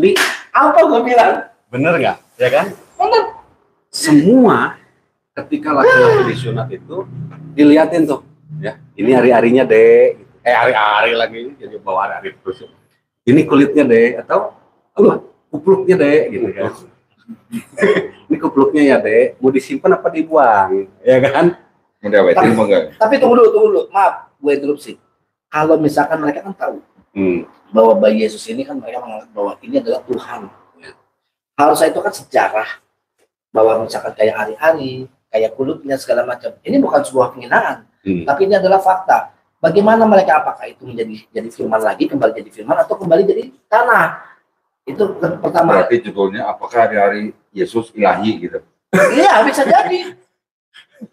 Apa gue bilang? bener nggak? Ya kan? Bener. Semua ketika laki-laki disunat itu diliatin tuh, ya ini hari-harinya deh, hari-hari lagi jadi bawa hari-hari terus. Ini kulitnya deh atau kupluknya deh gitu kan. Ini kupluknya ya deh, mau disimpan apa dibuang, ya kan? Udah wetin mau nggak? Tapi tunggu dulu. Maaf, gue interupsi. Kalau misalkan mereka kan tahu bahwa bayi Yesus ini kan mereka menganggap bahwa ini adalah Tuhan. Harusnya itu kan sejarah bahwa misalkan kayak hari-hari, kayak kulitnya segala macam. Ini bukan sebuah penghinaan, tapi ini adalah fakta. Bagaimana mereka, apakah itu jadi firman lagi, kembali jadi firman, atau kembali jadi tanah? Itu pertama. Berarti judulnya apakah hari-hari Yesus ilahi gitu? Iya, bisa jadi.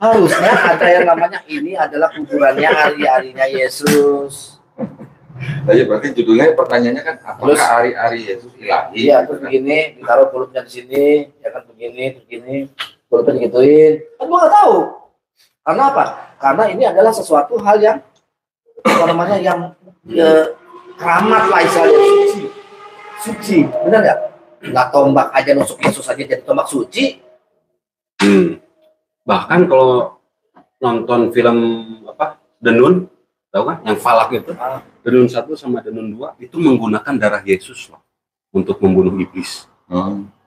Harusnya ada yang namanya ini adalah kuburannya hari-harinya Yesus. Tapi berarti judulnya pertanyaannya kan apakah Terus, hari-hari Yesus ilahi? Iya, terus begini, ditaruh kulitnya di sini, ya kan begini, kulitnya digituin. Kan gua nggak tahu. Karena apa? Karena ini adalah sesuatu hal yang apa namanya yang keramat lah istilahnya, suci, benar nggak? Nggak tombak aja nusuk Yesus aja jadi tombak suci. Bahkan kalau nonton film The Nun, tahu kan? Yang Falak itu, The Nun 1 sama The Nun 2 itu menggunakan darah Yesus loh untuk membunuh iblis.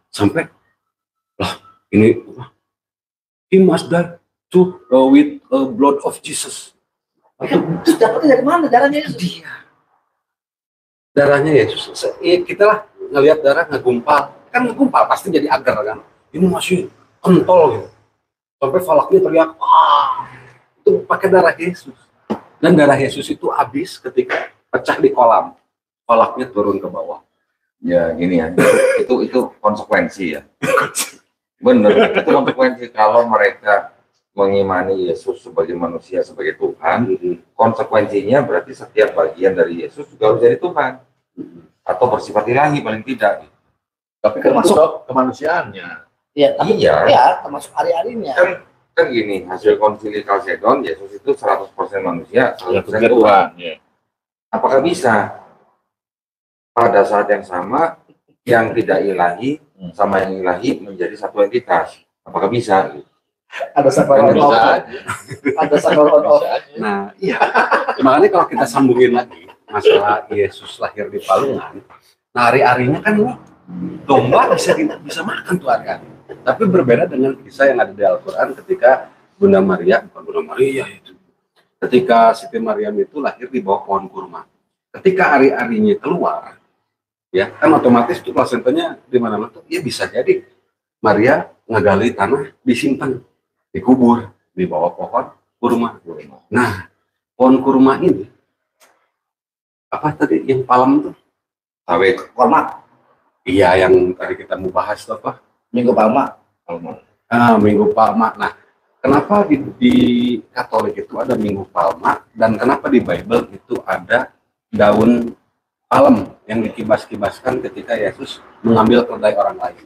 Sampai ini he must die to with blood of Jesus. Terus dapetnya dari mana darahnya Yesus? Dia darahnya Yesus. Kita lah ngelihat darah ngegumpal, kan ngegumpal pasti jadi agar kan. Ini masih kentol gitu. Sampai Falaknya teriak, itu pakai darah Yesus. Dan darah Yesus itu habis ketika pecah di kolam, Falaknya turun ke bawah. Ya gini ya, itu konsekuensi ya. Bener, itu konsekuensi kalau mereka mengimani Yesus sebagai manusia, sebagai Tuhan. Konsekuensinya berarti setiap bagian dari Yesus juga harus jadi Tuhan atau bersifat ilahi paling tidak. Tapi termasuk kemanusiaannya. Iya, tapi Iya. termasuk hari-harinya. Kan gini, hasil konsili Kalsedon, Yesus itu 100% manusia, 100% Tuhan. Tuhan. Ya. Apakah bisa pada saat yang sama yang tidak ilahi sama yang ilahi menjadi satu entitas? Apakah bisa? Ada sakral on off. Ada sakral on off. Nah, iya. Makanya kalau kita sambungin lagi masalah Yesus lahir di Palungan, nah hari-harinya kan ini domba bisa makan tuh hari-hari. Tapi berbeda dengan kisah yang ada di Al-Quran ketika Bunda Maria itu. Ketika Siti Maryam itu lahir di bawah pohon kurma. Ketika hari-harinya keluar, ya kan otomatis tuh plasentanya di mana-mana tuh, ya bisa jadi Maria ngegali tanah, disimpan, dikubur di bawah pohon kurma. Nah, pohon kurma ini apa tadi yang palem tuh? Sawit. Korma. Iya, yang tadi kita mau bahas tuh apa? Minggu Palma. Minggu Palma. Nah, kenapa di Katolik itu ada Minggu Palma dan kenapa di Bible itu ada daun palem yang dikibas-kibaskan ketika Yesus mengambil keledai orang lain?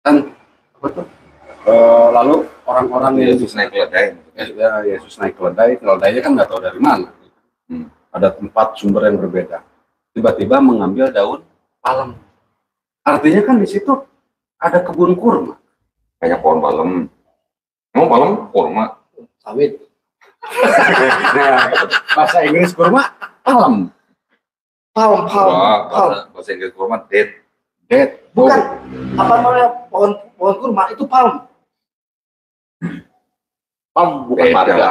Kan apa tuh? Lalu orang-orang Yesus naik keledai. Yesus naik keledai, keledainya kan nggak tahu dari mana. Ada tempat sumber yang berbeda. Tiba-tiba mengambil daun palem. Artinya kan di situ ada kebun kurma. Banyak pohon palem. Emang palem kurma? Sawit. Nah, bahasa Inggris kurma palem. Palm. Bahasa Inggris kurma date. Bukan. Apa namanya pohon kurma itu palm. Palm bukan Beda. marga.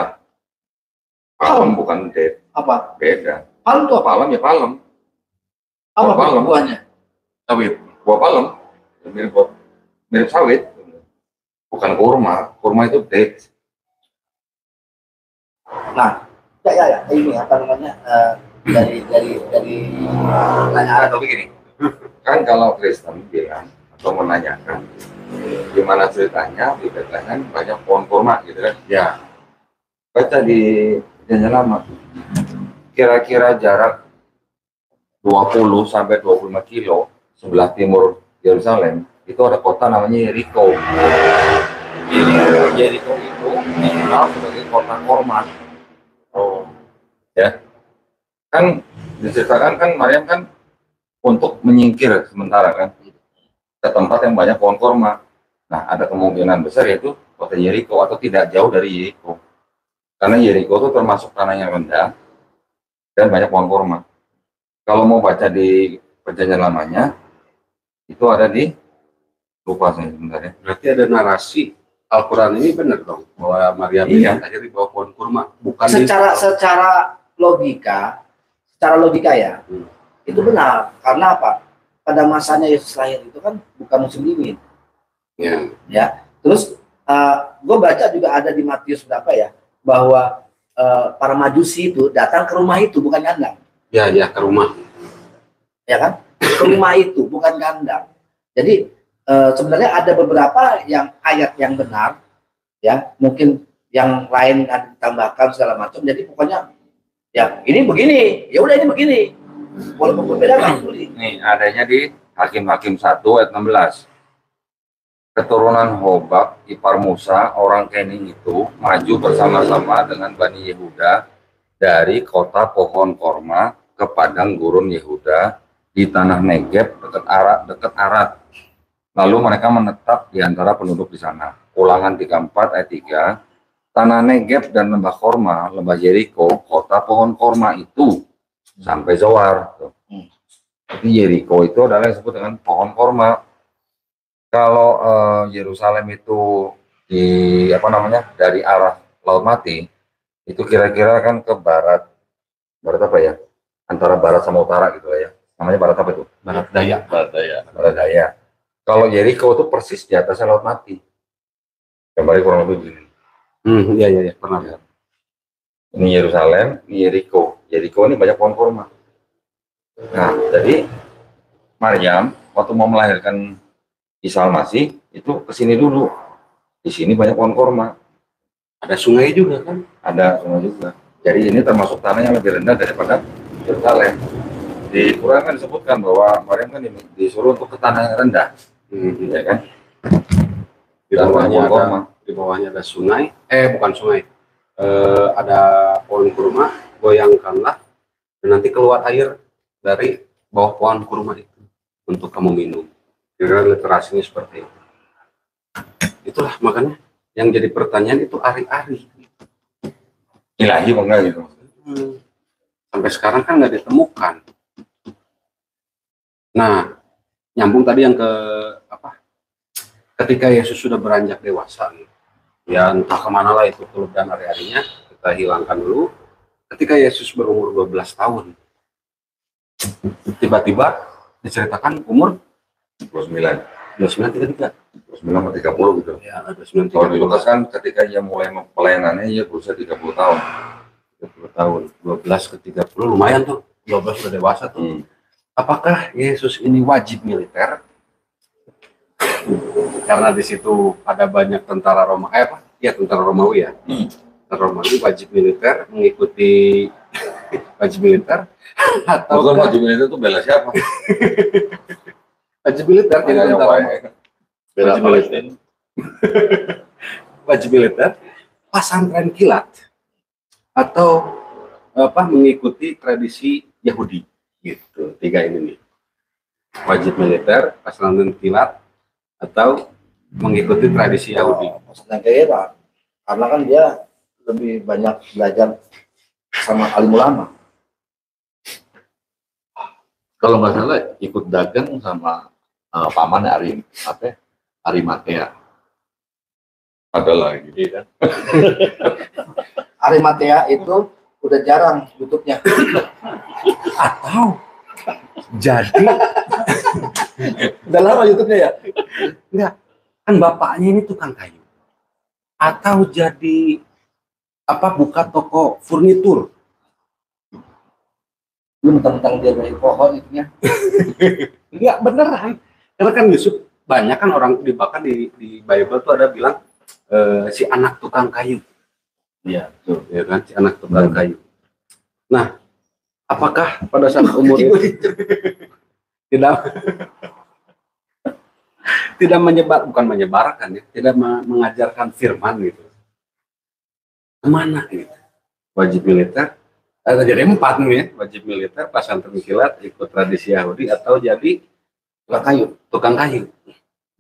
Palem bukan date. Apa? Beda. Palm itu apa? Palem ya palem. Apa Palem. buahnya? Sawit. Buah palem. Mirip sawit. Bukan kurma. Kurma itu date. Nah, ya ini apa namanya dari pertanyaan. Tapi gini, kan kalau Kristen bilang atau menanyakan gimana ceritanya di Bethlehem banyak pohon kurma gitu kan? Ya. Baca di Perjanjian Lama. kira-kira jarak 20 sampai 25 kilo sebelah timur Yerusalem itu ada kota namanya Yeriko. Yeriko itu dikenal sebagai kota korma. Oh, ya. Kan diceritakan kan Maryam kan untuk menyingkir sementara kan ke tempat yang banyak pohon korma. Nah, ada kemungkinan besar yaitu kota Yeriko atau tidak jauh dari Yeriko. Karena Yeriko itu termasuk tanah yang rendah dan banyak pohon korma. Kalau mau baca di perjanjian lamanya, itu ada di, lupa saya sebentar ya. Berarti ada narasi Al-Quran ini benar dong bahwa Maryam ini lahir di bawah pohon kurma, bukan secara logika ya, itu benar. Karena apa? Pada masanya Yesus lahir itu kan bukan musim dingin. Ya. Terus gue baca juga ada di Matius berapa ya, bahwa para majusi itu datang ke rumah itu bukan kandang. Ya, ke rumah. Ya kan? Ke rumah itu bukan kandang. Jadi sebenarnya ada beberapa yang ayat yang benar, ya mungkin yang lain ada ditambahkan segala macam. Jadi pokoknya ya ini begini, ya udah ini begini. Walaupun berbeda nggak peduli. Nih adanya di Hakim-Hakim 1 ayat 16. Keturunan Hobab ipar Musa orang Kening itu maju bersama-sama dengan Bani Yehuda dari kota pohon korma ke padang gurun Yehuda di tanah Negeb dekat Arad. Lalu mereka menetap di antara penduduk di sana. Ulangan 34 ayat 3. Tanah Negeb dan lembah korma, lembah Yeriko, kota pohon korma itu sampai Zoar. Jadi Yeriko itu adalah yang disebut dengan pohon korma. Kalau Yerusalem itu di dari arah Laut Mati itu kira-kira kan ke barat apa ya, antara barat sama utara gitu lah ya, namanya barat apa itu? Barat Daya. Kalau Yeriko itu persis di atasnya Laut Mati, gambarnya kurang lebih begini. Iya pernah lihat. Ini Yerusalem, ini Yeriko ini banyak pohon kurma. Nah jadi Maryam waktu mau melahirkan Isa Al-Masih itu kesini dulu, di sini banyak pohon kurma. Ada sungai juga kan? Ada sungai juga. Jadi ini termasuk tanah yang lebih rendah daripada Yerusalem. Di Quran kan disebutkan bahwa Maryam kan disuruh untuk ke tanah yang rendah, ya kan? Di bawahnya ada sungai, bukan sungai, ada pohon kurma, goyangkanlah dan nanti keluar air dari bawah pohon kurma itu untuk kamu minum. Kira literasinya seperti itu. Itulah makanya yang jadi pertanyaan itu ari-ari. Ilahi enggak gitu. Sampai sekarang kan nggak ditemukan. Nah, nyambung tadi yang ke apa? Ketika Yesus sudah beranjak dewasa, ya entah kemana lah itu kulub dan ari-arinya, kita hilangkan dulu. Ketika Yesus berumur 12 tahun, tiba-tiba diceritakan umur 29 30 gitu. Ya, 29 Kalau di Lukas kan ketika dia mulai pelayanannya dia berusia 30 tahun. 30 tahun, 12 ke 30 lumayan tuh. 12 sudah dewasa tuh. Apakah Yesus ini wajib militer? Karena di situ ada banyak tentara tentara Romawi ya. Tentara Romawi wajib militer, mengikuti wajib militer atau wajib militer itu bela siapa? wajib militer jadi tentara Bela Palestina. Wajib militer, pesantren kilat atau mengikuti tradisi Yahudi gitu. Tiga ini nih, wajib militer, pesantren kilat atau mengikuti tradisi Yahudi. Pesantren kilat karena kan dia lebih banyak belajar sama alim ulama. Kalau nggak salah ikut dagang sama paman Arimatea. Ada lagi. Iya kan? Arimatea itu udah jarang YouTube-nya. Atau jadi Udah lama YouTube-nya ya? enggak, kan bapaknya ini tukang kayu. Atau jadi buka toko furnitur. Lu mentang-mentang dia dari pohon itunya. Enggak beneran. Karena kan Yusuf banyak kan orang bahkan di Bible tuh ada bilang si anak tukang kayu. Iya, Ya kan, si anak tukang kayu. Nah, Apakah pada saat umur itu tidak tidak bukan menyebarkan ya, tidak mengajarkan firman gitu. Kemana gitu? Wajib militer, jadi 4 nih ya, wajib militer, pesantren kilat, ikut tradisi Yahudi, atau jadi tukang kayu,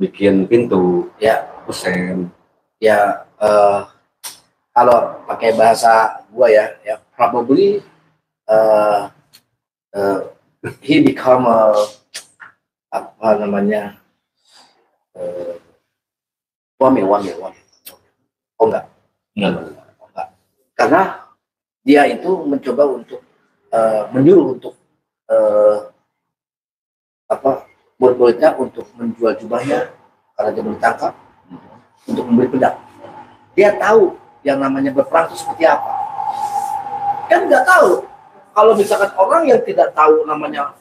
bikin pintu, Ya, kusen. ya kalau pakai bahasa gua ya probably he become apa namanya wamil. Oh enggak. Karena dia itu mencoba untuk menyuruh untuk murid-muridnya untuk menjual jubahnya karena dia ditangkap untuk membeli pedang. Dia tahu yang namanya berperang itu seperti apa. Kan nggak tahu. Kalau misalkan orang yang tidak tahu namanya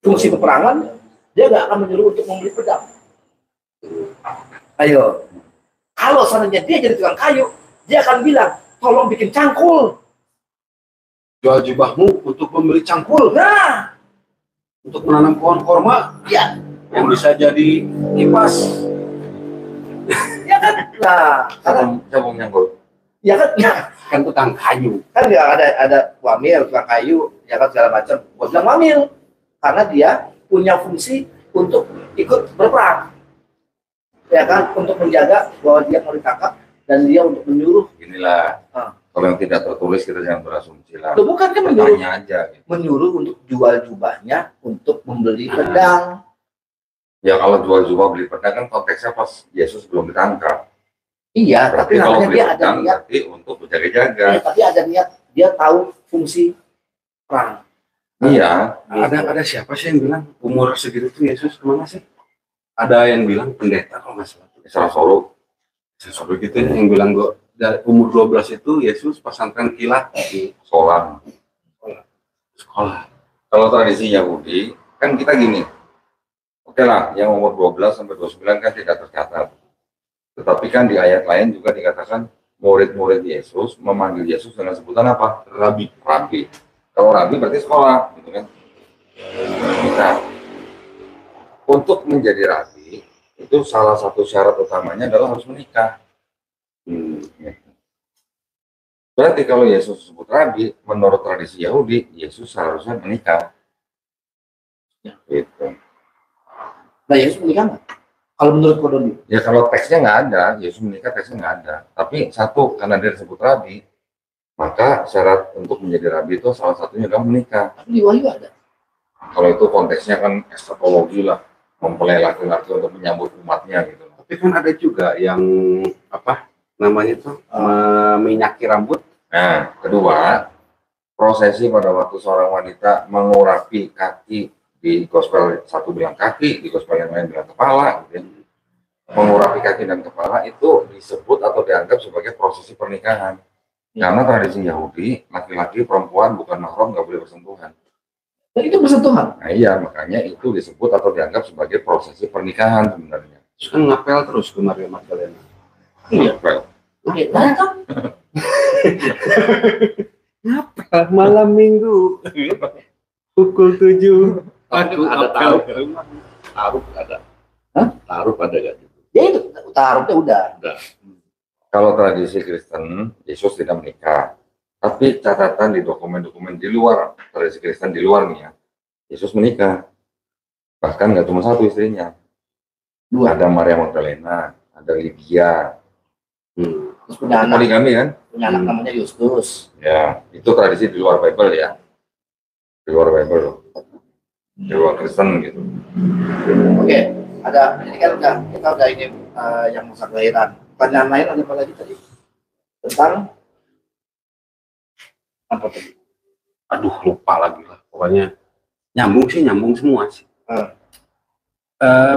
fungsi peperangan, dia nggak akan menyuruh untuk membeli pedang. Ayo, kalau seandainya dia jadi tukang kayu, dia akan bilang, tolong bikin cangkul. Jual jubahmu untuk membeli cangkul. Nah, untuk menanam pohon korma, ya, yang bisa jadi kipas. ya kan? Nah, karena Cabung nyangkut. ya kan, ya Kan tukang kayu. kan nggak ada wamil, tukang kayu, ya kan segala macam. Gua bilang wamil karena dia punya fungsi untuk ikut berperang, ya kan, untuk menjaga bahwa dia mau ditangkap dan dia untuk menyuruh. Inilah. Ah. Kalau yang tidak tertulis kita jangan berasumsi lah. Loh, bukan kan menyuruh, Tanya aja. Gitu. menyuruh untuk jual jubahnya untuk membeli pedang. Ya kalau jual jubah beli pedang kan konteksnya pas Yesus belum ditangkap. Iya, Berarti tapi kalau namanya beli dia ada pedang niat. berarti untuk berjaga-jaga. Tapi ada niat, dia tahu fungsi perang. Iya. Ada siapa sih yang bilang umur segitu tuh Yesus kemana sih? Ada yang bilang pendeta kalau nggak salah. Salah Solo. Sesuatu gitu ya, yang bilang gua dari umur 12 itu Yesus pesantren kilat di Solan. sekolah. Kalau tradisi Yahudi kan kita gini. Oke lah, yang umur 12 sampai 29 kan tidak tercatat. Tetapi kan di ayat lain juga dikatakan murid-murid Yesus memanggil Yesus dengan sebutan apa? Rabi. Rabi. Kalau rabi berarti sekolah, gitu kan? Nah, untuk menjadi rabi itu salah satu syarat utamanya adalah harus menikah. Berarti kalau Yesus disebut rabi, menurut tradisi Yahudi, Yesus seharusnya menikah. Gitu. Nah, Yesus menikah nggak? Kalau menurut Kodoni? Ya kalau teksnya nggak ada, Yesus menikah teksnya nggak ada. Tapi satu, karena dia disebut rabi, maka syarat untuk menjadi rabi itu salah satunya adalah menikah. Tapi di Wahyu ada. Kalau itu konteksnya kan eskatologi lah, mempelai laki-laki untuk menyambut umatnya gitu. Tapi kan ada juga yang apa namanya itu meminyaki rambut. Nah, kedua, prosesi pada waktu seorang wanita mengurapi kaki di gospel satu bilang kaki, di gospel yang lain bilang kepala, gitu ya. Mengurapi kaki dan kepala itu disebut atau dianggap sebagai prosesi pernikahan. Karena tradisi Yahudi, laki-laki perempuan bukan mahram nggak boleh bersentuhan. Dan itu bersentuhan. Nah iya, makanya itu disebut atau dianggap sebagai prosesi pernikahan sebenarnya. Terus kan ngapel terus ke Maria Magdalena. Iya. Well, Oke, nah kan Ngapel malam minggu pukul 7. Tapi ada taruh ada. Hah? Taruh ada gak? ya itu taruhnya udah. kalau tradisi Kristen, Yesus tidak menikah. Tapi catatan di dokumen-dokumen di luar, tradisi Kristen di luar nih ya, Yesus menikah. Bahkan nggak cuma satu istrinya. Ada Maria Magdalena, ada Lydia. Terus punya anak, Poligami kan? namanya Justus. Ya, itu tradisi di luar Bible ya. Di luar Bible loh. Di luar Kristen gitu. Oke, ada ini kan kita udah ini yang masa kelahiran. Pertanyaan lain ada apa lagi tadi? Tentang apa tadi? Aduh lupa lagi lah. Pokoknya nyambung semua sih.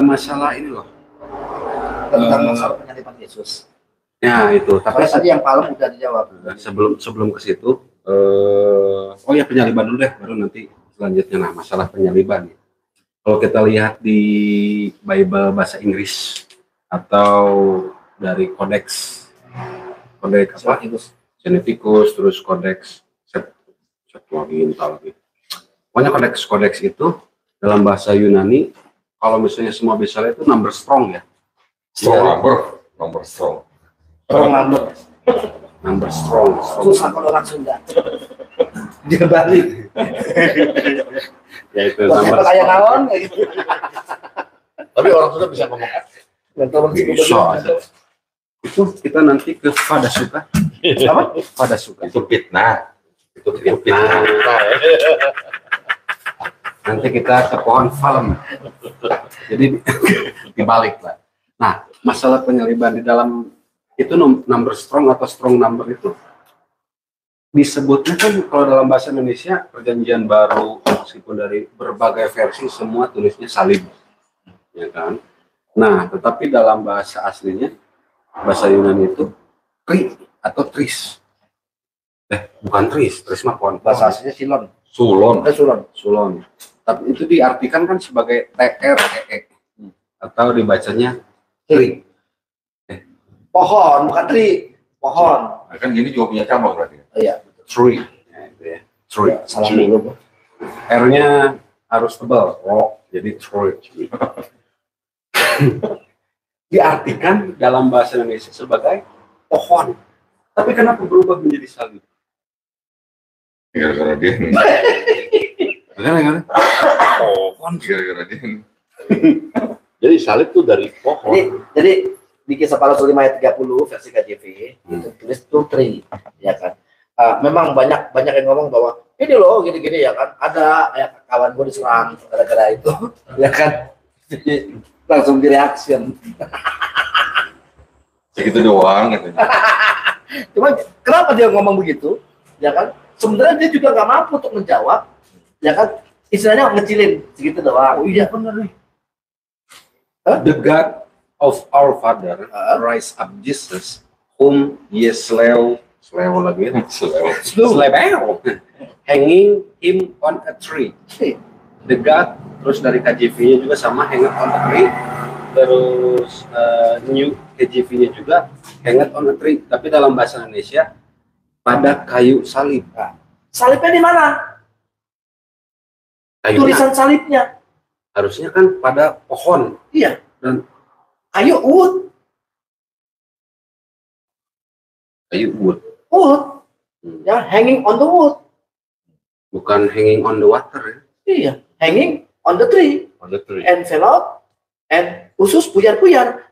Masalah ini loh. Tentang masalah penyaliban Yesus. Ya itu. Tapi Tapi tadi yang paling udah dijawab. sebelum ke situ, oh ya penyaliban dulu deh, baru nanti selanjutnya. Nah masalah penyaliban. Kalau kita lihat di Bible bahasa Inggris atau dari kodeks apa? Geneticus, terus kodeks Septuaginta lagi. Pokoknya kodeks-kodeks itu dalam bahasa Yunani, kalau misalnya semua bisa lihat itu number strong ya. Strong number strong. Strong number. Number strong. Susah kalau orang Sunda. Dia balik. Ya itu number Kayak strong. naon kayak gitu. Tapi orang Sunda bisa ngomong Bisa. Itu kita nanti ke pada suka. Apa? Pada suka. Itu fitnah. itu Nah, nanti kita ke pohon palm. Jadi dibalik lah. Nah, masalah penyaliban di dalam itu number strong atau strong number itu disebutnya kan kalau dalam bahasa Indonesia perjanjian baru meskipun dari berbagai versi semua tulisnya salib, ya kan? Nah, tetapi dalam bahasa aslinya bahasa Yunani itu tri atau tris. Bukan tris mah pohon. Bahasa aslinya Silon. Sulon. Sulon. Tapi itu diartikan kan sebagai TREE atau dibacanya tri. Pohon, bukan tri. Pohon. Nah, kan gini juga punya cabang berarti. Iya. Tree. Ya, itu ya. Tree. Salah dulu. R-nya harus tebal. Jadi tree. Diartikan dalam bahasa Indonesia sebagai pohon. Tapi kenapa berubah menjadi salib? Gara-gara dia. Bagaimana? Pohon gara-gara dia. Jadi salib tuh dari pohon. Jadi di Kisah Para Rasul 5 ayat 30 versi KJV itu tulis tuh tree, ya kan. Memang banyak yang ngomong bahwa ini loh gini-gini ya kan. Ada kayak kawan gue diserang gara-gara itu, ya kan. Jadi langsung direaction. Segitu doang gitu. Cuma kenapa dia ngomong begitu? Ya kan? Sebenarnya dia juga nggak mampu untuk menjawab, ya kan? Istilahnya ngecilin segitu doang. Oh iya benar nih. The God of our Father rise up Jesus, whom ye slew lagi, hanging him on a tree. The God, terus dari KJV-nya juga sama, hanging on a tree. Terus New KJV-nya juga hanging on a tree, tapi dalam bahasa Indonesia pada kayu salib. Salibnya di mana? Kayunya Tulisan salibnya. harusnya kan pada pohon. Iya. Dan Kayu wood. kayu wood, Wood. Ya, hanging on the wood. bukan hanging on the water ya. Iya, hanging on the tree. On the tree. And fell out. And usus puyar-puyar.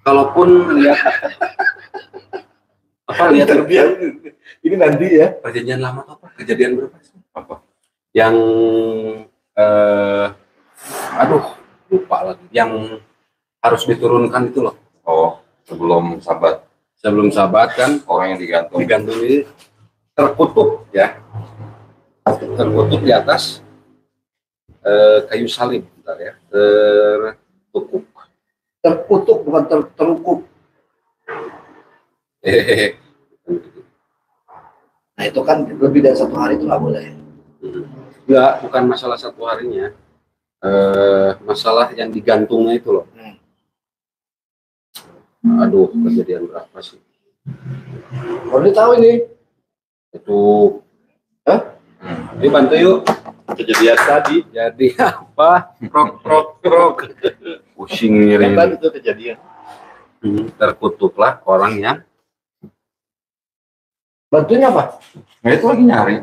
Kalaupun lihat lihat Ini nanti ya. perjanjian lama atau apa? Kejadian berapa sih? Apa? Yang lupa lagi. Yang harus diturunkan itu loh. Oh, sebelum sabat. Sebelum sabat kan Orang yang digantung. digantung ini terkutuk ya. Terkutuk di atas kayu salib, bentar ya. Terkutuk. Terkutuk bukan terukuk. Nah itu kan lebih dari 1 hari itu nggak boleh. Enggak, bukan masalah 1 harinya. Masalah yang digantungnya itu loh. Aduh, kejadian berapa sih? Kalau tahu ini. Itu Ini bantu yuk. Kejadian tadi. Jadi apa? Prok. Pusing Yang ngirim. tadi itu kejadian. Terkutuklah orang yang Bantunya apa? Nah itu lagi nyari.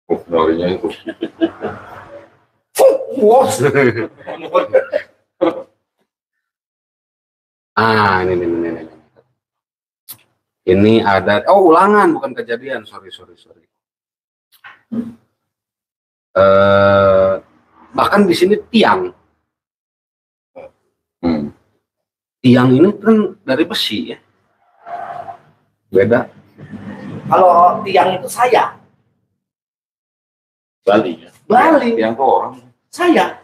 Oh, nyarinya itu. ini. Ini ada ulangan bukan kejadian. Sorry. Bahkan di sini tiang. Tiang ini kan dari besi ya. Beda. Kalau tiang itu saya. Bali ya. Bali. Tiang tuh orang. Saya.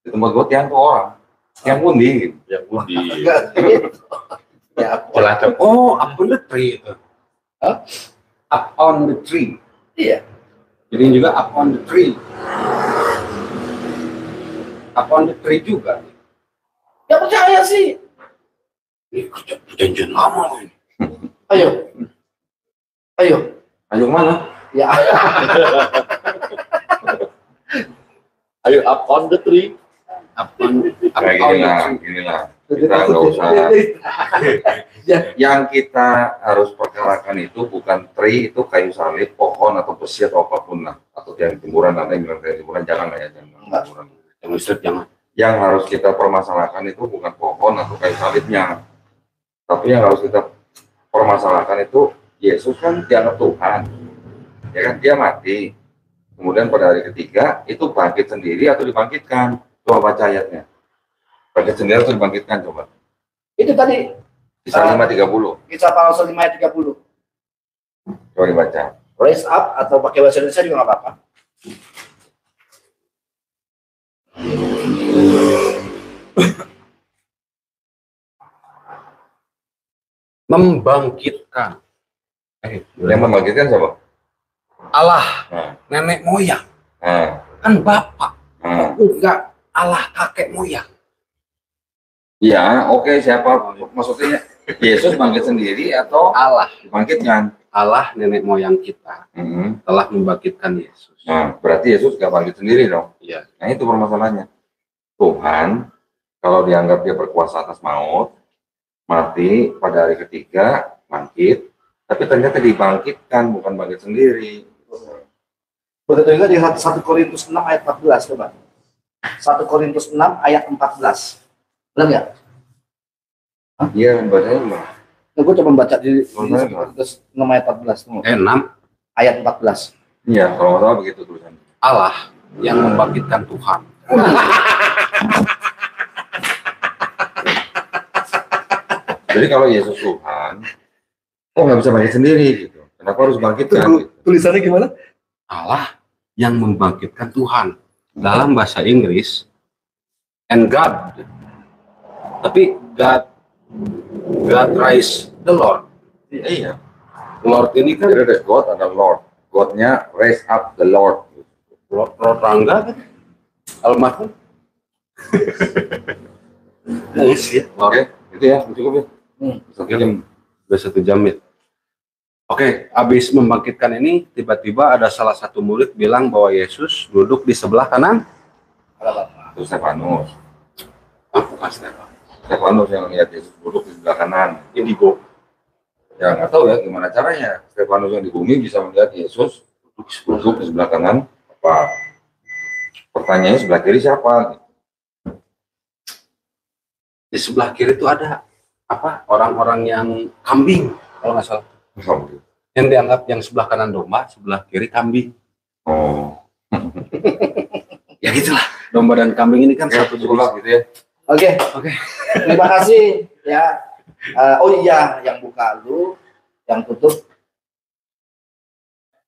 Di tempat gua tiang tuh orang. Tiang pundi. Yang undi. Ya, Celacap. Oh, up on the tree itu. Hah? Up on the tree. iya. Jadi juga up on the tree. Up on the tree juga. Ya percaya sih. Ini perjanjian lama ini. Ayo. Ayo kemana? Ya. Ayo up on the tree. Kayak gini lah. Kita nggak usah. Yang kita harus perkarakan itu bukan tree, itu kayu salib, pohon atau besi atau apapun lah, atau tiang timuran, ada yang bilang tiang timuran, jangan lah ya, jangan timuran. Jangan. Yang harus kita permasalahkan itu bukan pohon atau kayu salibnya, tapi yang harus kita permasalahkan itu Yesus kan dianggap Tuhan, ya kan, dia mati, kemudian pada hari ketiga itu bangkit sendiri atau dibangkitkan. Coba baca ayatnya. Bangkit sendiri atau dibangkitkan, coba. Itu tadi Kisah 5:30. Kisah para Rasul 5 ayat 30. Coba dibaca. Raise up atau pakai bahasa Indonesia juga nggak apa-apa. Membangkitkan. Yang membangkitkan siapa? Allah, Nah, nenek moyang, nah, kan bapak, nah. enggak Allah kakek moyang. Ya, oke, siapa maksudnya? Yesus bangkit sendiri atau Allah, dibangkitkan? Allah nenek moyang kita Mhm. telah membangkitkan Yesus. Nah, berarti Yesus gak bangkit sendiri dong. Iya. Nah, itu permasalahannya. Tuhan, kalau dianggap dia berkuasa atas maut, mati pada hari ketiga, bangkit, tapi ternyata dibangkitkan, bukan bangkit sendiri. Begitu juga di 1 Korintus 6 ayat 14, coba. 1 Korintus 6 ayat 14. Benar nggak? Iya, bacanya gimana? Nah, gue coba baca di Benar. 1 Korintus 6 ayat 14. 6, Ayat 14. Iya, kalau nggak salah begitu tulisannya. Allah yang membangkitkan Tuhan. Jadi kalau Yesus Tuhan, kok nggak bisa bangkit sendiri gitu? Kenapa harus bangkitkan? Gitu? Tulisannya gimana? Allah yang membangkitkan Tuhan. Dalam bahasa Inggris, and God. Tapi God raise the Lord. Iya. Lord ini kan Jadi ada God, ada Lord. God-nya raise up the Lord. Lord Rangga kan? Almarhum. Ya. Oke, itu ya, cukup ya. Oke, udah 1 jam ya. Oke, habis membangkitkan ini, tiba-tiba ada salah satu murid bilang bahwa Yesus duduk di sebelah kanan. Itu Stefanus. Bukan Stefan. Stefanus yang lihat Yesus duduk di sebelah kanan. Indigo. Ya nggak tahu ya gimana caranya. Stefanus yang di bumi bisa melihat Yesus duduk di sebelah kanan. Apa? Pertanyaannya sebelah kiri siapa? Di sebelah kiri itu ada apa? Orang-orang yang kambing, kalau nggak salah. Yang dianggap yang sebelah kanan domba, sebelah kiri kambing. Oh. Ya gitulah. Domba dan kambing ini kan Ya, satu cukup lah jenis. gitu ya. Oke. Terima kasih ya. Oh iya, yang buka lu, yang tutup.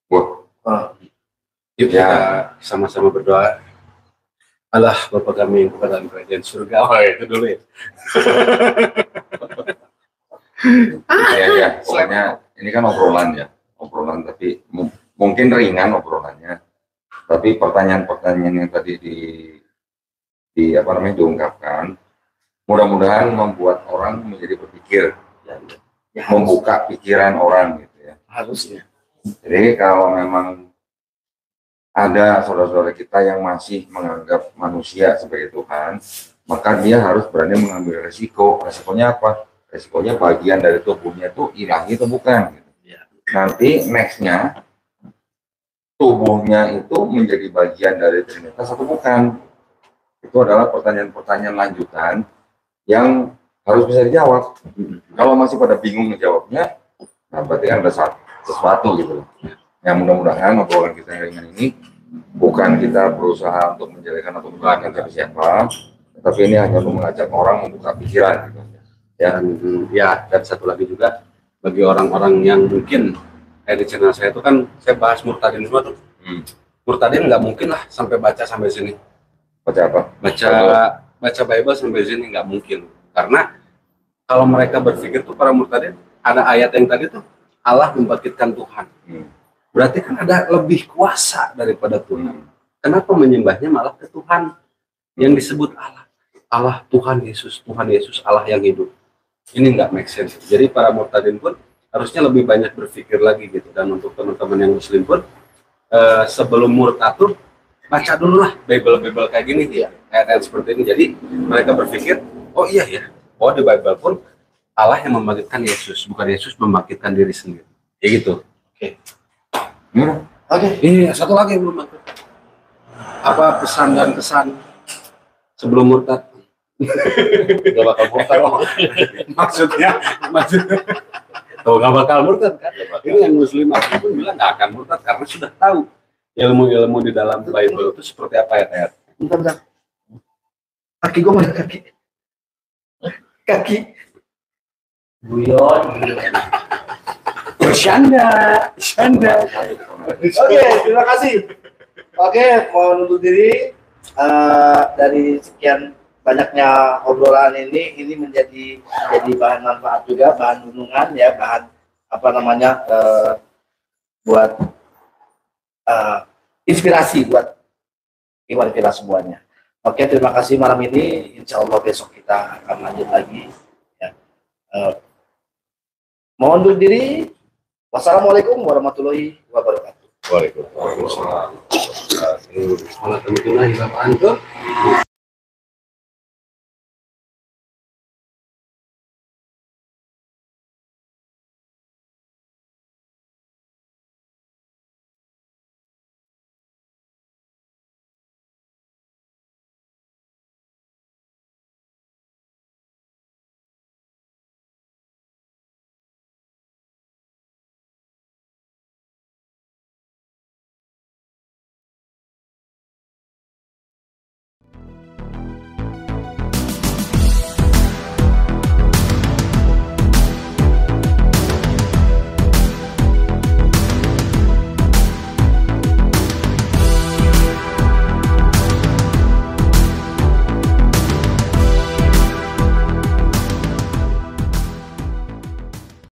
Wah. Yuk Ya. kita sama-sama berdoa. Allah Bapa kami yang kepada kerajaan surga. Oh itu dulu ya. Ya, pokoknya ini kan obrolan tapi mungkin ringan obrolannya, tapi pertanyaan-pertanyaan yang tadi diungkapkan, mudah-mudahan membuat orang menjadi berpikir, Ya, membuka pikiran orang gitu ya. harusnya. Jadi kalau memang ada saudara-saudara kita yang masih menganggap manusia sebagai Tuhan, maka dia harus berani mengambil resiko. Resikonya apa? Resikonya bagian dari tubuhnya itu ilahi atau bukan. Gitu. Nanti nextnya tubuhnya itu menjadi bagian dari Trinitas atau bukan. Itu adalah pertanyaan-pertanyaan lanjutan yang harus bisa dijawab. Kalau masih pada bingung menjawabnya, nah berarti kan ada sesuatu gitu. Yang mudah-mudahan obrolan kita yang ringan ini bukan kita berusaha untuk menjelekan atau menyalahkan siapa, tapi ini hanya untuk mengajak orang membuka pikiran. Gitu. Dan satu lagi juga bagi orang-orang yang mungkin di channel saya itu kan saya bahas murtadin semua tuh. Murtadin nggak mungkin lah sampai baca sampai sini. Baca apa? Baca Bible sampai sini nggak mungkin. Karena kalau mereka berpikir tuh para murtadin ada ayat yang tadi tuh Allah membangkitkan Tuhan. Berarti kan ada lebih kuasa daripada Tuhan. Kenapa menyembahnya malah ke Tuhan yang disebut Allah? Allah Tuhan Yesus, Allah yang hidup. Ini nggak make sense. Jadi para murtadin pun harusnya lebih banyak berpikir lagi gitu. Dan untuk teman-teman yang muslim pun sebelum murtad tuh baca dulu lah Bible kayak gini ya, ayat-ayat seperti ini. Jadi mereka berpikir, oh iya ya, oh di Bible pun Allah yang membangkitkan Yesus, bukan Yesus membangkitkan diri sendiri. Ya gitu. Oke. Oke. Ini satu lagi yang belum aku. Apa pesan dan kesan sebelum murtad? Gak bakal murtad. maksudnya oh, gak bakal murtad kan? Ini yang muslim asli pun bilang gak akan murtad karena sudah tahu ilmu-ilmu di dalam Bible itu seperti apa ya. Bentar. Kaki gue mana kaki? Buyon. Bercanda. Oke, terima kasih. Oke, mau undur diri dari sekian banyaknya obrolan ini menjadi bahan manfaat juga, bahan renungan ya, bahan apa namanya buat inspirasi buat iwan kita semuanya. Oke, terima kasih malam ini. Insya Allah besok kita akan lanjut lagi. Ya. Mau undur diri. Wassalamualaikum warahmatullahi wabarakatuh. Waalaikumsalam. Waalaikumsalam.